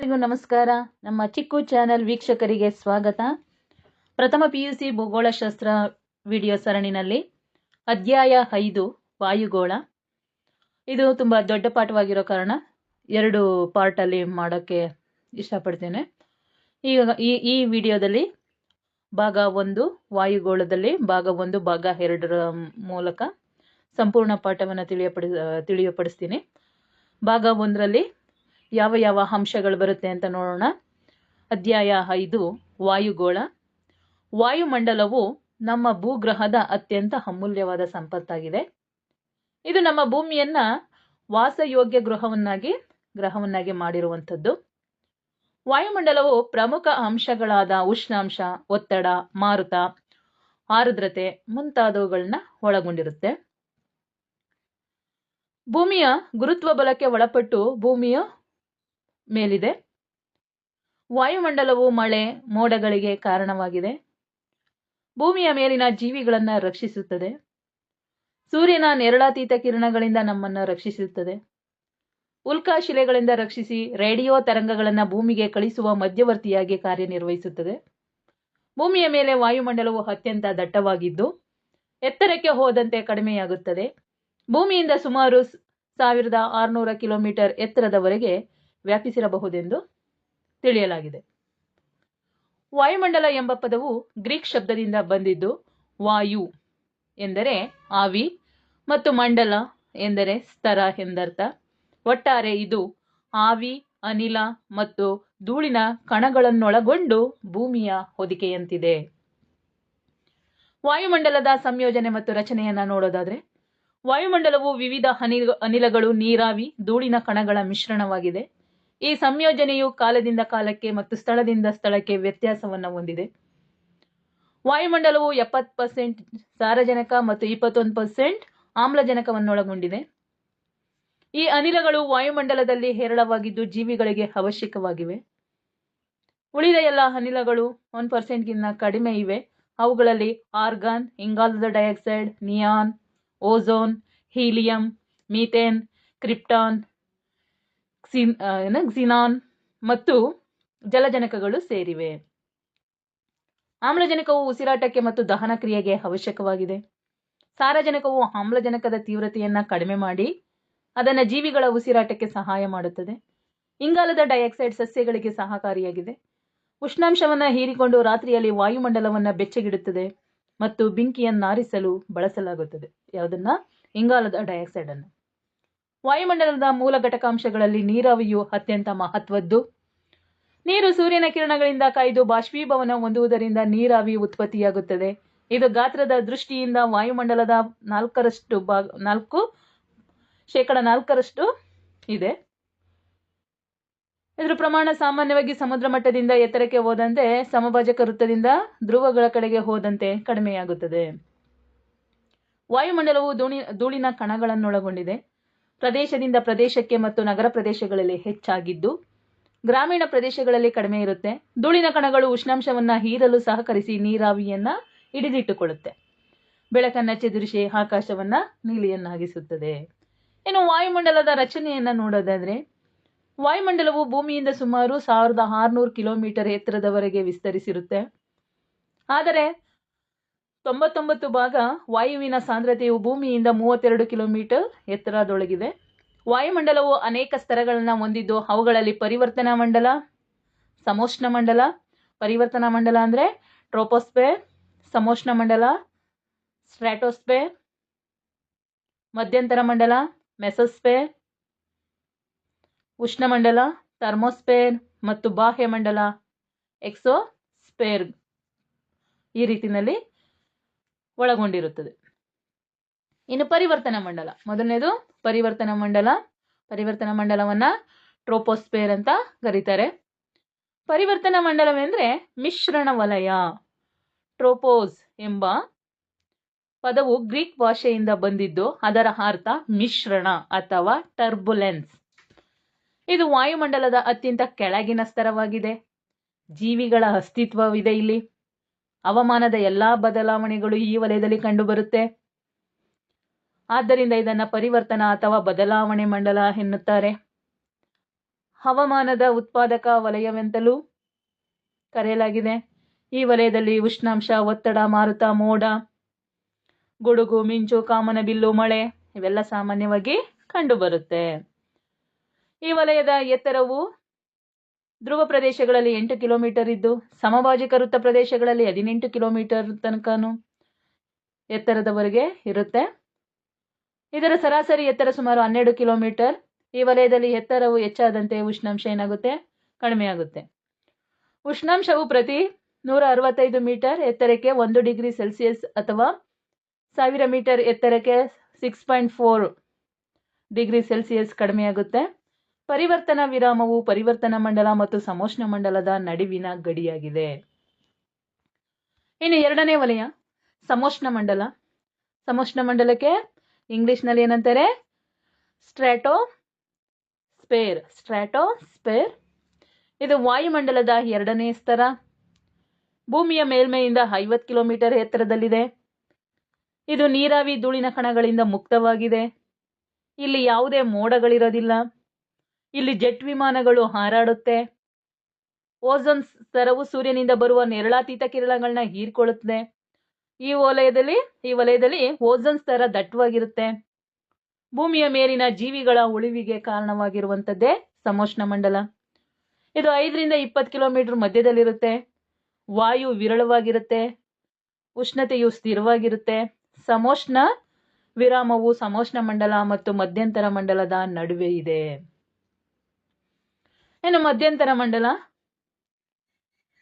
ಎಲ್ಲರಿಗೂ ನಮಸ್ಕಾರ. ನಮ್ಮ ಚಿಕ್ಕು ಚಾನೆಲ್ ವೀಕ್ಷಕರಿಗೆ ಸ್ವಾಗತ. ಪ್ರಥಮ PUC ಭೂಗೋಳಶಾಸ್ತ್ರ ವಿಡಿಯೋ ಸರಣಿನಲ್ಲಿ ಅಧ್ಯಾಯ 5 ವಾಯುಗೋಳ. ಇದು ತುಂಬ ದೊಡ್ಡ ಪಾಠವಾಗಿರೋ ಕಾರಣ 2 ಪಾರ್ಟಲ್ಲಿ ಮಾಡೋಕ್ಕೆ ಇಷ್ಟಪಡ್ತೇನೆ. ಈಗ ಈ ವಿಡಿಯೋದಲ್ಲಿ ಭಾಗ 1 ವಾಯುಗೋಳದಲ್ಲಿ ಭಾಗ 1 ಭಾಗ 2 ಮೂಲಕ ಸಂಪೂರ್ಣ ಪಾಠವನ್ನು ತಿಳಿಯಪಡಿಸ್ತೀನಿ. ಭಾಗ 1ರಲ್ಲಿ ಯಾವ ಯಾವ ಅಂಶಗಳು ಬರುತ್ತೆ ಅಂತ ನೋಡೋಣ. ಅಧ್ಯಾಯ 5 ವಾಯುಗೋಳ. ವಾಯುಮಂಡಲವು ನಮ್ಮ ಭೂಗ್ರಹದ ಅತ್ಯಂತ ಅಮೂಲ್ಯವಾದ ಸಂಪತ್ತಾಗಿದೆ. ಇದು ನಮ್ಮ ಭೂಮಿಯನ್ನ ವಾಸಯೋಗ್ಯ ಗ್ರಹವನ್ನಾಗಿ ಮಾಡಿರುವಂಥದ್ದು. ವಾಯುಮಂಡಲವು ಪ್ರಮುಖ ಅಂಶಗಳಾದ ಉಷ್ಣಾಂಶ, ಒತ್ತಡ, ಮಾರುತ, ಆರ್ದ್ರತೆ ಮುಂತಾದವುಗಳನ್ನ ಒಳಗೊಂಡಿರುತ್ತೆ. ಭೂಮಿಯ ಗುರುತ್ವ ಬಲಕ್ಕೆ ಒಳಪಟ್ಟು ಭೂಮಿಯ ಮೇಲಿದೆ. ವಾಯುಮಂಡಲವು ಮಳೆ, ಮೋಡಗಳಿಗೆ ಕಾರಣವಾಗಿದೆ. ಭೂಮಿಯ ಮೇಲಿನ ಜೀವಿಗಳನ್ನು ರಕ್ಷಿಸುತ್ತದೆ. ಸೂರ್ಯನ ನೇರಳಾತೀತ ಕಿರಣಗಳಿಂದ ನಮ್ಮನ್ನು ರಕ್ಷಿಸುತ್ತದೆ. ಉಲ್ಕಾಶಿಲೆಗಳಿಂದ ರಕ್ಷಿಸಿ ರೇಡಿಯೋ ತರಂಗಗಳನ್ನು ಭೂಮಿಗೆ ಕಳಿಸುವ ಮಧ್ಯವರ್ತಿಯಾಗಿ ಕಾರ್ಯನಿರ್ವಹಿಸುತ್ತದೆ. ಭೂಮಿಯ ಮೇಲೆ ವಾಯುಮಂಡಲವು ಅತ್ಯಂತ ದಟ್ಟವಾಗಿದ್ದು ಎತ್ತರಕ್ಕೆ ಹೋದಂತೆ ಕಡಿಮೆಯಾಗುತ್ತದೆ. ಭೂಮಿಯಿಂದ ಸುಮಾರು 1600 ಕಿಲೋಮೀಟರ್ ಎತ್ತರದವರೆಗೆ ವ್ಯಾಪಿಸಿರಬಹುದೆಂದು ತಿಳಿಯಲಾಗಿದೆ. ವಾಯುಮಂಡಲ ಎಂಬ ಪದವು ಗ್ರೀಕ್ ಶಬ್ದದಿಂದ ಬಂದಿದ್ದು ವಾಯು ಎಂದರೆ ಆವಿ ಮತ್ತು ಮಂಡಲ ಎಂದರೆ ಸ್ತರ ಎಂದರ್ಥ. ಒಟ್ಟಾರೆ ಇದು ಆವಿ, ಅನಿಲ ಮತ್ತು ಧೂಳಿನ ಕಣಗಳನ್ನೊಳಗೊಂಡು ಭೂಮಿಯ ಹೊದಿಕೆಯಂತಿದೆ. ವಾಯುಮಂಡಲದ ಸಂಯೋಜನೆ ಮತ್ತು ರಚನೆಯನ್ನ ನೋಡೋದಾದ್ರೆ, ವಾಯುಮಂಡಲವು ವಿವಿಧ ಅನಿಲಗಳು, ನೀರಾವಿ, ಧೂಳಿನ ಕಣಗಳ ಮಿಶ್ರಣವಾಗಿದೆ. ಈ ಸಂಯೋಜನೆಯು ಕಾಲದಿಂದ ಕಾಲಕ್ಕೆ ಮತ್ತು ಸ್ಥಳದಿಂದ ಸ್ಥಳಕ್ಕೆ ವ್ಯತ್ಯಾಸವನ್ನು ಹೊಂದಿದೆ. ವಾಯುಮಂಡಲವು 70% ಸಾರಜನಕ ಮತ್ತು 21% ಆಮ್ಲಜನಕವನ್ನೊಳಗೊಂಡಿದೆ. ಈ ಅನಿಲಗಳು ವಾಯುಮಂಡಲದಲ್ಲಿ ಹೇರಳವಾಗಿದ್ದು ಜೀವಿಗಳಿಗೆ ಅವಶ್ಯಕವಾಗಿವೆ. ಉಳಿದ ಎಲ್ಲ ಅನಿಲಗಳು 1% ಗಿಂತ ಕಡಿಮೆ ಇವೆ. ಅವುಗಳಲ್ಲಿ ಆರ್ಗಾನ್, ಇಂಗಾಲದ dioxide, neon, ozone, helium, methane, krypton, xenon ಮತ್ತು ಜಲಜನಕಗಳು ಸೇರಿವೆ. ಆಮ್ಲಜನಕವು ಉಸಿರಾಟಕ್ಕೆ ಮತ್ತು ದಹನ ಕ್ರಿಯೆಗೆ ಅವಶ್ಯಕವಾಗಿದೆ. ಸಾರಜನಕವು ಆಮ್ಲಜನಕದ ತೀವ್ರತೆಯನ್ನ ಕಡಿಮೆ ಮಾಡಿ ಅದನ್ನ ಜೀವಿಗಳ ಉಸಿರಾಟಕ್ಕೆ ಸಹಾಯ ಮಾಡುತ್ತದೆ. ಇಂಗಾಲದ ಡೈಆಕ್ಸೈಡ್ ಸಸ್ಯಗಳಿಗೆ ಸಹಕಾರಿಯಾಗಿದೆ. ಉಷ್ಣಾಂಶವನ್ನ ಹೀರಿಕೊಂಡು ರಾತ್ರಿಯಲ್ಲಿ ವಾಯುಮಂಡಲವನ್ನ ಬೆಚ್ಚಗಿಡುತ್ತದೆ ಮತ್ತು ಬೆಂಕಿಯನ್ನಾರಿಸಲು ಬಳಸಲಾಗುತ್ತದೆ. ಯಾವುದನ್ನ? ಇಂಗಾಲದ ಡೈಆಕ್ಸೈಡ್ ಅನ್ನು. ವಾಯುಮಂಡಲದ ಮೂಲ ಘಟಕಾಂಶಗಳಲ್ಲಿ ನೀರಾವಿಯು ಅತ್ಯಂತ ಮಹತ್ವದ್ದು. ನೀರು ಸೂರ್ಯನ ಕಿರಣಗಳಿಂದ ಕಾಯ್ದು ಬಾಷ್ಪೀಭವನ ಹೊಂದುವುದರಿಂದ ನೀರಾವಿ ಉತ್ಪತ್ತಿಯಾಗುತ್ತದೆ. ಇದು ಗಾತ್ರದ ದೃಷ್ಟಿಯಿಂದ ವಾಯುಮಂಡಲದ 4% ಇದೆ. ಇದರ ಪ್ರಮಾಣ ಸಾಮಾನ್ಯವಾಗಿ ಸಮುದ್ರ ಮಟ್ಟದಿಂದ ಎತ್ತರಕ್ಕೆ ಹೋದಂತೆ, ಸಮಭಾಜಕ ವೃತ್ತದಿಂದ ಧ್ರುವಗಳ ಕಡೆಗೆ ಹೋದಂತೆ ಕಡಿಮೆಯಾಗುತ್ತದೆ. ವಾಯುಮಂಡಲವು ಧೂಳಿನ ಕಣಗಳನ್ನೊಳಗೊಂಡಿದೆ. ಪ್ರದೇಶದಿಂದ ಪ್ರದೇಶಕ್ಕೆ ಮತ್ತು ನಗರ ಪ್ರದೇಶಗಳಲ್ಲಿ ಹೆಚ್ಚಾಗಿದ್ದು ಗ್ರಾಮೀಣ ಪ್ರದೇಶಗಳಲ್ಲಿ ಕಡಿಮೆ ಇರುತ್ತೆ. ಧೂಳಿನ ಕಣಗಳು ಉಷ್ಣಾಂಶವನ್ನ ಹೀರಲು ಸಹಕರಿಸಿ ನೀರಾವಿಯನ್ನ ಹಿಡಿದಿಟ್ಟುಕೊಳ್ಳುತ್ತೆ. ಬೆಳಕನ್ನ ಚದುರಿಸಿ ಆಕಾಶವನ್ನ ನೀಲಿಯನ್ನಾಗಿಸುತ್ತದೆ. ಇನ್ನು ವಾಯುಮಂಡಲದ ರಚನೆಯನ್ನ ನೋಡೋದಾದ್ರೆ, ವಾಯುಮಂಡಲವು ಭೂಮಿಯಿಂದ ಸುಮಾರು 1600 ಕಿಲೋಮೀಟರ್ ಎತ್ತರದವರೆಗೆ ವಿಸ್ತರಿಸಿರುತ್ತೆ. ಆದರೆ 99 ಭಾಗ ವಾಯುವಿನ ಸಾಂದ್ರತೆಯು ಭೂಮಿಯಿಂದ 32 ಕಿಲೋಮೀಟರ್ ಎತ್ತರದೊಳಗಿದೆ. ವಾಯುಮಂಡಲವು ಅನೇಕ ಸ್ತರಗಳನ್ನು ಹೊಂದಿದ್ದು ಅವುಗಳಲ್ಲಿ ಪರಿವರ್ತನಾ ಮಂಡಲ, ಸಮೋಷ್ಣ ಮಂಡಲ, ಪರಿವರ್ತನಾ ಮಂಡಲ ಅಂದ್ರೆ ಟ್ರೋಪೋಸ್ಫೇರ್, ಸಮೋಷ್ಣ ಮಂಡಲ ಸ್ಟ್ರಾಟೋಸ್ಫೇರ್, ಮಧ್ಯಂತರ ಮಂಡಲ ಮೆಸೋಸ್ಫೇರ್, ಉಷ್ಣಮಂಡಲ ಥರ್ಮೋಸ್ಫೇರ್ ಮತ್ತು ಬಾಹ್ಯ ಮಂಡಲ ಎಕ್ಸೋಸ್ಫೇರ್ ಈ ರೀತಿಯಲ್ಲಿ ಒಳಗೊಂಡಿರುತ್ತದೆ. ಇನ್ನು ಪರಿವರ್ತನಾ ಮಂಡಲ, ಮೊದಲನೇದು ಪರಿವರ್ತನಾ ಮಂಡಲ. ಪರಿವರ್ತನಾ ಮಂಡಲವನ್ನ ಟ್ರೋಪೋಸ್ಫೇರ್ ಅಂತ ಕರೀತಾರೆ. ಪರಿವರ್ತನಾ ಮಂಡಲವೆಂದ್ರೆ ಮಿಶ್ರಣ ವಲಯ. ಟ್ರೋಪೋಸ್ ಎಂಬ ಪದವು ಗ್ರೀಕ್ ಭಾಷೆಯಿಂದ ಬಂದಿದ್ದು ಅದರ ಅರ್ಥ ಮಿಶ್ರಣ ಅಥವಾ ಟರ್ಬುಲೆನ್ಸ್. ಇದು ವಾಯುಮಂಡಲದ ಅತ್ಯಂತ ಕೆಳಗಿನ ಸ್ತರವಾಗಿದೆ. ಜೀವಿಗಳ ಅಸ್ತಿತ್ವವಿದೆ ಇಲ್ಲಿ. ಹವಾಮಾನದ ಎಲ್ಲಾ ಬದಲಾವಣೆಗಳು ಈ ವಲಯದಲ್ಲಿ ಕಂಡುಬರುತ್ತೆ. ಆದ್ದರಿಂದ ಇದನ್ನ ಪರಿವರ್ತನಾ ಅಥವಾ ಬದಲಾವಣೆ ಮಂಡಲ ಎನ್ನುತ್ತಾರೆ. ಹವಾಮಾನದ ಉತ್ಪಾದಕ ವಲಯವೆಂತಲೂ ಕರೆಯಲಾಗಿದೆ. ಈ ವಲಯದಲ್ಲಿ ಉಷ್ಣಾಂಶ, ಒತ್ತಡ, ಮಾರುತ, ಮೋಡ, ಗುಡುಗು, ಮಿಂಚು, ಕಾಮನಬಿಲ್ಲು, ಮಳೆ ಇವೆಲ್ಲ ಸಾಮಾನ್ಯವಾಗಿ ಕಂಡುಬರುತ್ತೆ. ಈ ವಲಯದ ಎತ್ತರವು ಧ್ರುವ ಪ್ರದೇಶಗಳಲ್ಲಿ 8 ಕಿಲೋಮೀಟರ್ ಇದ್ದು ಸಮಭಾಜಕ ವೃತ್ತ ಪ್ರದೇಶಗಳಲ್ಲಿ 18 ಕಿಲೋಮೀಟರ್ ತನಕನೂ ಎತ್ತರದವರೆಗೆ ಇರುತ್ತೆ. ಇದರ ಸರಾಸರಿ ಎತ್ತರ ಸುಮಾರು 12 ಕಿಲೋಮೀಟರ್. ಈ ವಲಯದಲ್ಲಿ ಎತ್ತರವು ಹೆಚ್ಚಾದಂತೆ ಉಷ್ಣಾಂಶ ಏನಾಗುತ್ತೆ? ಕಡಿಮೆಯಾಗುತ್ತೆ. ಉಷ್ಣಾಂಶವು ಪ್ರತಿ 165 ಮೀಟರ್ ಎತ್ತರಕ್ಕೆ 1 ಡಿಗ್ರಿ ಸೆಲ್ಸಿಯಸ್ ಅಥವಾ 1000 ಮೀಟರ್ ಎತ್ತರಕ್ಕೆ 6.4 ಡಿಗ್ರಿ ಸೆಲ್ಸಿಯಸ್ ಕಡಿಮೆಯಾಗುತ್ತೆ. ಪರಿವರ್ತನಾ ವಿರಾಮವು ಪರಿವರ್ತನಾ ಮಂಡಲ ಮತ್ತು ಸಮೋಷ್ಣ ಮಂಡಲದ ನಡುವಿನ ಗಡಿಯಾಗಿದೆ. ಇನ್ನು ಎರಡನೇ ವಲಯ ಸಮೋಷ್ಣ ಮಂಡಲ. ಸಮೋಷ್ಣ ಮಂಡಲಕ್ಕೆ ಇಂಗ್ಲಿಷ್ನಲ್ಲಿ ಏನಂತಾರೆ? ಸ್ಟ್ರಾಟೋಸ್ಫೇರ್. ಇದು ವಾಯುಮಂಡಲದ ಎರಡನೇ ಸ್ತರ. ಭೂಮಿಯ ಮೇಲ್ಮೈಯಿಂದ 50 ಕಿಲೋಮೀಟರ್ ಎತ್ತರದಲ್ಲಿದೆ. ಇದು ನೀರಾವಿ ಧೂಳಿನ ಕಣಗಳಿಂದ ಮುಕ್ತವಾಗಿದೆ. ಇಲ್ಲಿ ಯಾವುದೇ ಮೋಡಗಳಿರೋದಿಲ್ಲ. ಇಲ್ಲಿ ಜೆಟ್ ವಿಮಾನಗಳು ಹಾರಾಡುತ್ತೆ. ಓಝೋನ್ ಸ್ತರವು ಸೂರ್ಯನಿಂದ ಬರುವ ನೇರಳಾತೀತ ಕಿರಣಗಳನ್ನ ಹೀರಿಕೊಳ್ಳುತ್ತದೆ. ಈ ವಲಯದಲ್ಲಿ ಓಝೋನ್ ಸ್ತರ ದಟ್ಟವಾಗಿರುತ್ತೆ. ಭೂಮಿಯ ಮೇಲಿನ ಜೀವಿಗಳ ಉಳಿವಿಗೆ ಕಾರಣವಾಗಿರುವಂಥದ್ದೇ ಸಮೋಷ್ಣ ಮಂಡಲ. ಇದು 5 ರಿಂದ 20 ಕಿಲೋಮೀಟರ್ ಮಧ್ಯದಲ್ಲಿರುತ್ತೆ. ವಾಯು ವಿರಳವಾಗಿರುತ್ತೆ. ಉಷ್ಣತೆಯು ಸ್ಥಿರವಾಗಿರುತ್ತೆ. ಸಮೋಷ್ಣ ವಿರಾಮವು ಸಮೋಷ್ಣ ಮಂಡಲ ಮತ್ತು ಮಧ್ಯಂತರ ಮಂಡಲದ ನಡುವೆ ಇದೆ. ಇನ್ನು ಮಧ್ಯಂತರ ಮಂಡಲ,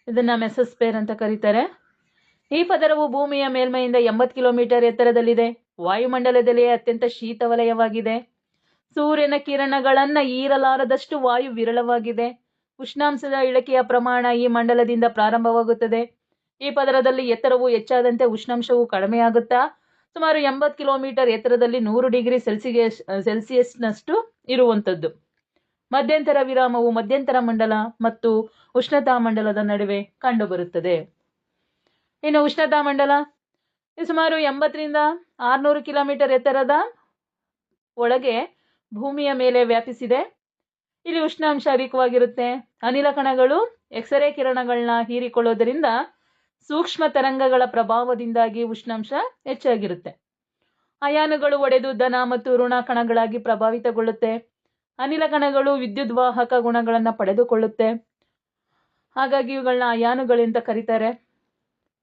ಇದನ್ನ ಮೆಸೋಸ್ಫೇರ್ ಅಂತ ಕರೀತಾರೆ. ಈ ಪದರವು ಭೂಮಿಯ ಮೇಲ್ಮೈಯಿಂದ 80 ಕಿಲೋಮೀಟರ್ ಎತ್ತರದಲ್ಲಿದೆ. ವಾಯುಮಂಡಲದಲ್ಲಿ ಅತ್ಯಂತ ಶೀತ ವಲಯವಾಗಿದೆ. ಸೂರ್ಯನ ಕಿರಣಗಳನ್ನ ಹೀರಲಾರದಷ್ಟು ವಾಯು ವಿರಳವಾಗಿದೆ. ಉಷ್ಣಾಂಶದ ಇಳಿಕೆಯ ಪ್ರಮಾಣ ಈ ಮಂಡಲದಿಂದ ಪ್ರಾರಂಭವಾಗುತ್ತದೆ. ಈ ಪದರದಲ್ಲಿ ಎತ್ತರವು ಹೆಚ್ಚಾದಂತೆ ಉಷ್ಣಾಂಶವು ಕಡಿಮೆಯಾಗುತ್ತಾ ಸುಮಾರು 80 ಕಿಲೋಮೀಟರ್ ಎತ್ತರದಲ್ಲಿ 100 ಡಿಗ್ರಿ ಸೆಲ್ಸಿಯಸ್ನಷ್ಟು ಇರುವಂಥದ್ದು. ಮಧ್ಯಂತರ ವಿರಾಮವು ಮಧ್ಯಂತರ ಮಂಡಲ ಮತ್ತು ಉಷ್ಣತಾ ಮಂಡಲದ ನಡುವೆ ಕಂಡುಬರುತ್ತದೆ. ಇನ್ನು ಉಷ್ಣತಾ ಮಂಡಲ ಸುಮಾರು 80 ರಿಂದ 600 ಕಿಲೋಮೀಟರ್ ಎತ್ತರದ ಒಳಗೆ ಭೂಮಿಯ ಮೇಲೆ ವ್ಯಾಪಿಸಿದೆ. ಇಲ್ಲಿ ಉಷ್ಣಾಂಶ ಅಧಿಕವಾಗಿರುತ್ತೆ. ಅನಿಲ ಕಣಗಳು ಎಕ್ಸರೇ ಕಿರಣಗಳನ್ನ ಹೀರಿಕೊಳ್ಳೋದರಿಂದ ಸೂಕ್ಷ್ಮ ತರಂಗಗಳ ಪ್ರಭಾವದಿಂದಾಗಿ ಉಷ್ಣಾಂಶ ಹೆಚ್ಚಾಗಿರುತ್ತೆ. ಅಯಾನುಗಳು ಒಡೆದು ಧನ ಮತ್ತು ಋಣ ಕಣಗಳಾಗಿ ಪ್ರಭಾವಿತಗೊಳ್ಳುತ್ತೆ. ಅನಿಲ ಕಣಗಳು ವಿದ್ಯುದ್ವಾಹಕ ಗುಣಗಳನ್ನು ಪಡೆದುಕೊಳ್ಳುತ್ತೆ. ಹಾಗಾಗಿ ಇವುಗಳನ್ನ ಅಯಾನುಗಳೆಂತ ಕರೀತಾರೆ.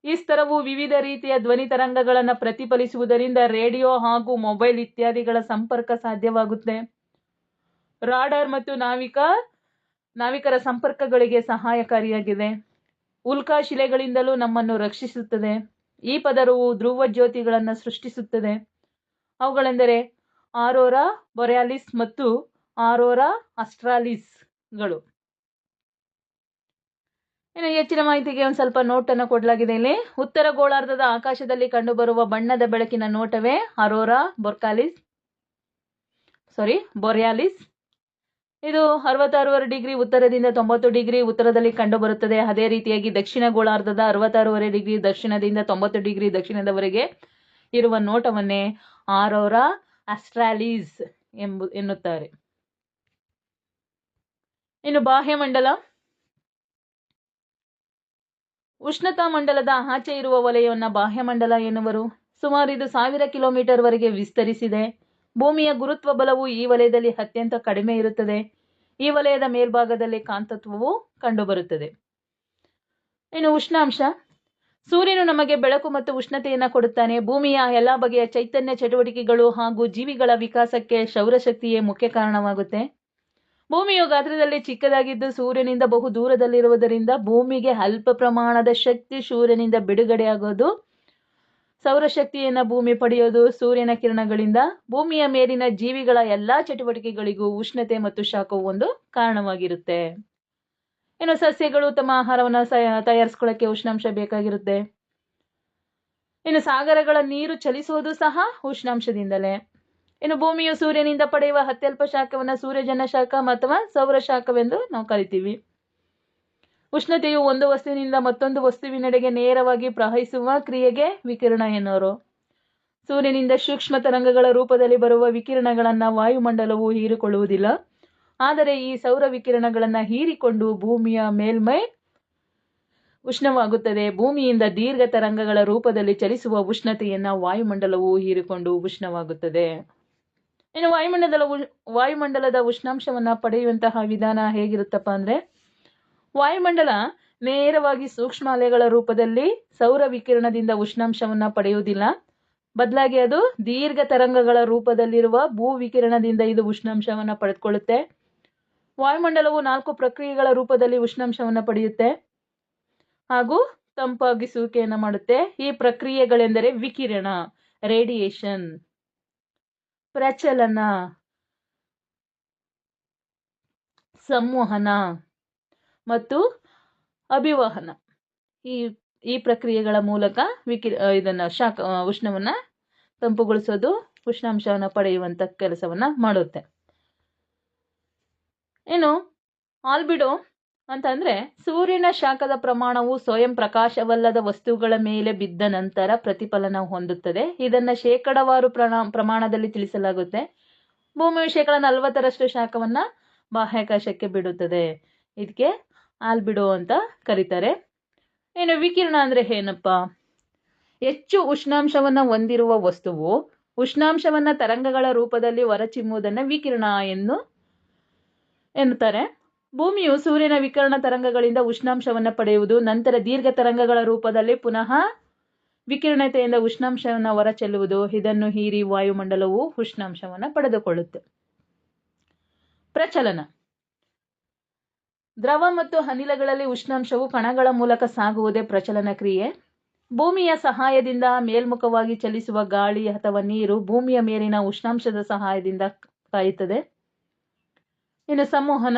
ಈ ಸ್ತರವು ವಿವಿಧ ರೀತಿಯ ಧ್ವನಿ ತರಂಗಗಳನ್ನು ಪ್ರತಿಫಲಿಸುವುದರಿಂದ ರೇಡಿಯೋ ಹಾಗೂ ಮೊಬೈಲ್ ಇತ್ಯಾದಿಗಳ ಸಂಪರ್ಕ ಸಾಧ್ಯವಾಗುತ್ತೆ. ರಾಡಾರ್ ಮತ್ತು ನಾವಿಕರ ಸಂಪರ್ಕಗಳಿಗೆ ಸಹಾಯಕಾರಿಯಾಗಿದೆ. ಉಲ್ಕಾ ಶಿಲೆಗಳಿಂದಲೂ ನಮ್ಮನ್ನು ರಕ್ಷಿಸುತ್ತದೆ. ಈ ಪದರವು ಧ್ರುವ ಜ್ಯೋತಿಗಳನ್ನು ಸೃಷ್ಟಿಸುತ್ತದೆ. ಅವುಗಳೆಂದರೆ ಆರೋರಾ ಬೊರೆಯಾಲಿಸ್ ಮತ್ತು ಆರೋರಾ ಆಸ್ಟ್ರಾಲಿಸ್ಗಳು. ಇನ್ನು ಹೆಚ್ಚಿನ ಮಾಹಿತಿಗೆ ಒಂದು ಸ್ವಲ್ಪ ನೋಟನ್ನು ಕೊಡಲಾಗಿದೆ. ಇಲ್ಲಿ ಉತ್ತರ ಗೋಳಾರ್ಧದ ಆಕಾಶದಲ್ಲಿ ಕಂಡುಬರುವ ಬಣ್ಣದ ಬೆಳಕಿನ ನೋಟವೇ ಆರೋರಾ ಬೊರೆಯಾಲಿಸ್. ಇದು 66 ಡಿಗ್ರಿ ಉತ್ತರದಿಂದ 90 ಡಿಗ್ರಿ ಉತ್ತರದಲ್ಲಿ ಕಂಡುಬರುತ್ತದೆ. ಅದೇ ರೀತಿಯಾಗಿ ದಕ್ಷಿಣ ಗೋಳಾರ್ಧದ 66 ಡಿಗ್ರಿ ದಕ್ಷಿಣದಿಂದ 90 ಡಿಗ್ರಿ ದಕ್ಷಿಣದವರೆಗೆ ಇರುವ ನೋಟವನ್ನೇ ಆರೋರಾ ಆಸ್ಟ್ರಾಲಿಸ್ ಎನ್ನುತ್ತಾರೆ. ಇನ್ನು ಬಾಹ್ಯಮಂಡಲ. ಉಷ್ಣತಾ ಮಂಡಲದ ಆಚೆ ಇರುವ ವಲಯವನ್ನು ಬಾಹ್ಯಮಂಡಲ ಎನ್ನುವರು. ಸುಮಾರು ಇದು 1000 ಕಿಲೋಮೀಟರ್ ವರೆಗೆ ವಿಸ್ತರಿಸಿದೆ. ಭೂಮಿಯ ಗುರುತ್ವ ಬಲವು ಈ ವಲಯದಲ್ಲಿ ಅತ್ಯಂತ ಕಡಿಮೆ ಇರುತ್ತದೆ. ಈ ವಲಯದ ಮೇಲ್ಭಾಗದಲ್ಲಿ ಕಾಂತತ್ವವು ಕಂಡುಬರುತ್ತದೆ. ಇನ್ನು ಉಷ್ಣಾಂಶ. ಸೂರ್ಯನು ನಮಗೆ ಬೆಳಕು ಮತ್ತು ಉಷ್ಣತೆಯನ್ನು ಕೊಡುತ್ತಾನೆ. ಭೂಮಿಯ ಎಲ್ಲ ಬಗೆಯ ಚೈತನ್ಯ ಚಟುವಟಿಕೆಗಳು ಹಾಗೂ ಜೀವಿಗಳ ವಿಕಾಸಕ್ಕೆ ಸೌರಶಕ್ತಿಯೇ ಮುಖ್ಯ ಕಾರಣವಾಗುತ್ತೆ. ಭೂಮಿಯು ಗಾತ್ರದಲ್ಲಿ ಚಿಕ್ಕದಾಗಿದ್ದು ಸೂರ್ಯನಿಂದ ಬಹು ದೂರದಲ್ಲಿರುವುದರಿಂದ ಭೂಮಿಗೆ ಅಲ್ಪ ಪ್ರಮಾಣದ ಶಕ್ತಿ ಸೂರ್ಯನಿಂದ ಬಿಡುಗಡೆಯಾಗೋದು. ಸೌರಶಕ್ತಿಯನ್ನು ಭೂಮಿ ಪಡೆಯೋದು ಸೂರ್ಯನ ಕಿರಣಗಳಿಂದ. ಭೂಮಿಯ ಮೇಲಿನ ಜೀವಿಗಳ ಎಲ್ಲಾ ಚಟುವಟಿಕೆಗಳಿಗೂ ಉಷ್ಣತೆ ಮತ್ತು ಶಾಖವು ಒಂದು ಕಾರಣವಾಗಿರುತ್ತೆ. ಇನ್ನು ಸಸ್ಯಗಳು ತಮ್ಮ ಆಹಾರವನ್ನು ತಯಾರಿಸ್ಕೊಳ್ಳೋಕ್ಕೆ ಉಷ್ಣಾಂಶ ಬೇಕಾಗಿರುತ್ತೆ. ಇನ್ನು ಸಾಗರಗಳ ನೀರು ಚಲಿಸೋದು ಸಹ ಉಷ್ಣಾಂಶದಿಂದಲೇ. ಇನ್ನು ಭೂಮಿಯು ಸೂರ್ಯನಿಂದ ಪಡೆಯುವ ಅತ್ಯಲ್ಪ ಶಾಖವನ್ನು ಸೂರ್ಯಜನ್ಯ ಶಾಖ ಅಥವಾ ಸೌರ ಶಾಖವೆಂದು ನಾವು ಕರಿತೀವಿ. ಉಷ್ಣತೆಯು ಒಂದು ವಸ್ತುವಿನಿಂದ ಮತ್ತೊಂದು ವಸ್ತುವಿನೆಡೆಗೆ ನೇರವಾಗಿ ಪ್ರವಹಿಸುವ ಕ್ರಿಯೆಗೆ ವಿಕಿರಣ ಎನ್ನುವರು. ಸೂರ್ಯನಿಂದ ಸೂಕ್ಷ್ಮ ತರಂಗಗಳ ರೂಪದಲ್ಲಿ ಬರುವ ವಿಕಿರಣಗಳನ್ನು ವಾಯುಮಂಡಲವು ಹೀರಿಕೊಳ್ಳುವುದಿಲ್ಲ. ಆದರೆ ಈ ಸೌರ ವಿಕಿರಣಗಳನ್ನು ಹೀರಿಕೊಂಡು ಭೂಮಿಯ ಮೇಲ್ಮೈ ಉಷ್ಣವಾಗುತ್ತದೆ. ಭೂಮಿಯಿಂದ ದೀರ್ಘ ತರಂಗಗಳ ರೂಪದಲ್ಲಿ ಚಲಿಸುವ ಉಷ್ಣತೆಯನ್ನು ವಾಯುಮಂಡಲವು ಹೀರಿಕೊಂಡು ಉಷ್ಣವಾಗುತ್ತದೆ. ಇನ್ನು ವಾಯುಮಂಡಲದ ಉಷ್ಣಾಂಶವನ್ನು ಪಡೆಯುವಂತಹ ವಿಧಾನ ಹೇಗಿರುತ್ತಪ್ಪ ಅಂದರೆ, ವಾಯುಮಂಡಲ ನೇರವಾಗಿ ಸೂಕ್ಷ್ಮ ಅಲೆಗಳ ರೂಪದಲ್ಲಿ ಸೌರ ವಿಕಿರಣದಿಂದ ಉಷ್ಣಾಂಶವನ್ನು ಪಡೆಯುವುದಿಲ್ಲ. ಬದಲಾಗಿ ಅದು ದೀರ್ಘ ತರಂಗಗಳ ರೂಪದಲ್ಲಿರುವ ಭೂ ವಿಕಿರಣದಿಂದ ಇದು ಉಷ್ಣಾಂಶವನ್ನು ಪಡೆದುಕೊಳ್ಳುತ್ತೆ. ವಾಯುಮಂಡಲವು 4 ಪ್ರಕ್ರಿಯೆಗಳ ರೂಪದಲ್ಲಿ ಉಷ್ಣಾಂಶವನ್ನು ಪಡೆಯುತ್ತೆ ಹಾಗೂ ತಂಪಾಗಿಸುವಿಕೆಯನ್ನು ಮಾಡುತ್ತೆ. ಈ ಪ್ರಕ್ರಿಯೆಗಳೆಂದರೆ ವಿಕಿರಣ, ರೇಡಿಯೇಷನ್, ಪ್ರಚಲನ, ಸಂವಹನ ಮತ್ತು ಅಭಿವಹನ. ಈ ಪ್ರಕ್ರಿಯೆಗಳ ಮೂಲಕ ಉಷ್ಣವನ್ನು ತಂಪುಗೊಳಿಸೋದು, ಉಷ್ಣಾಂಶವನ್ನು ಪಡೆಯುವಂಥ ಕೆಲಸವನ್ನು ಮಾಡುತ್ತೆ. ಇನ್ನು ಆಲ್ಬಿಡೋ ಅಂತಂದ್ರೆ ಸೂರ್ಯನ ಶಾಖದ ಪ್ರಮಾಣವು ಸ್ವಯಂ ಪ್ರಕಾಶವಲ್ಲದ ವಸ್ತುಗಳ ಮೇಲೆ ಬಿದ್ದ ನಂತರ ಪ್ರತಿಫಲನ ಹೊಂದುತ್ತದೆ. ಇದನ್ನ ಶೇಕಡಾವಾರು ಪ್ರಮಾಣದಲ್ಲಿ ತಿಳಿಸಲಾಗುತ್ತೆ. ಭೂಮಿಯು 40% ಶಾಖವನ್ನ ಬಾಹ್ಯಾಕಾಶಕ್ಕೆ ಬಿಡುತ್ತದೆ. ಇದಕ್ಕೆ ಆಲ್ಬಿಡೋ ಅಂತ ಕರೀತಾರೆ. ಇನ್ನು ವಿಕಿರಣ ಅಂದ್ರೆ ಏನಪ್ಪ? ಹೆಚ್ಚು ಉಷ್ಣಾಂಶವನ್ನ ಹೊಂದಿರುವ ವಸ್ತುವು ಉಷ್ಣಾಂಶವನ್ನ ತರಂಗಗಳ ರೂಪದಲ್ಲಿ ಹೊರಚಿಮ್ಮುವುದನ್ನು ವಿಕಿರಣ ಎನ್ನುತ್ತಾರೆ. ಭೂಮಿಯು ಸೂರ್ಯನ ವಿಕಿರಣ ತರಂಗಗಳಿಂದ ಉಷ್ಣಾಂಶವನ್ನು ಪಡೆಯುವುದು, ನಂತರ ದೀರ್ಘ ತರಂಗಗಳ ರೂಪದಲ್ಲಿ ಪುನಃ ವಿಕಿರಣತೆಯಿಂದ ಉಷ್ಣಾಂಶವನ್ನು ಹೊರಚೆಲ್ಲುವುದು. ಇದನ್ನು ಹೀರಿ ವಾಯುಮಂಡಲವು ಉಷ್ಣಾಂಶವನ್ನು ಪಡೆದುಕೊಳ್ಳುತ್ತೆ. ಪ್ರಚಲನ. ದ್ರವ ಮತ್ತು ಅನಿಲಗಳಲ್ಲಿ ಉಷ್ಣಾಂಶವು ಕಣಗಳ ಮೂಲಕ ಸಾಗುವುದೇ ಪ್ರಚಲನ ಕ್ರಿಯೆ. ಭೂಮಿಯ ಸಹಾಯದಿಂದ ಮೇಲ್ಮುಖವಾಗಿ ಚಲಿಸುವ ಗಾಳಿ ಅಥವಾ ನೀರು ಭೂಮಿಯ ಮೇಲಿನ ಉಷ್ಣಾಂಶದ ಸಹಾಯದಿಂದ ಕಾಯುತ್ತದೆ. ಇನ್ನು ಸಂವಹನ.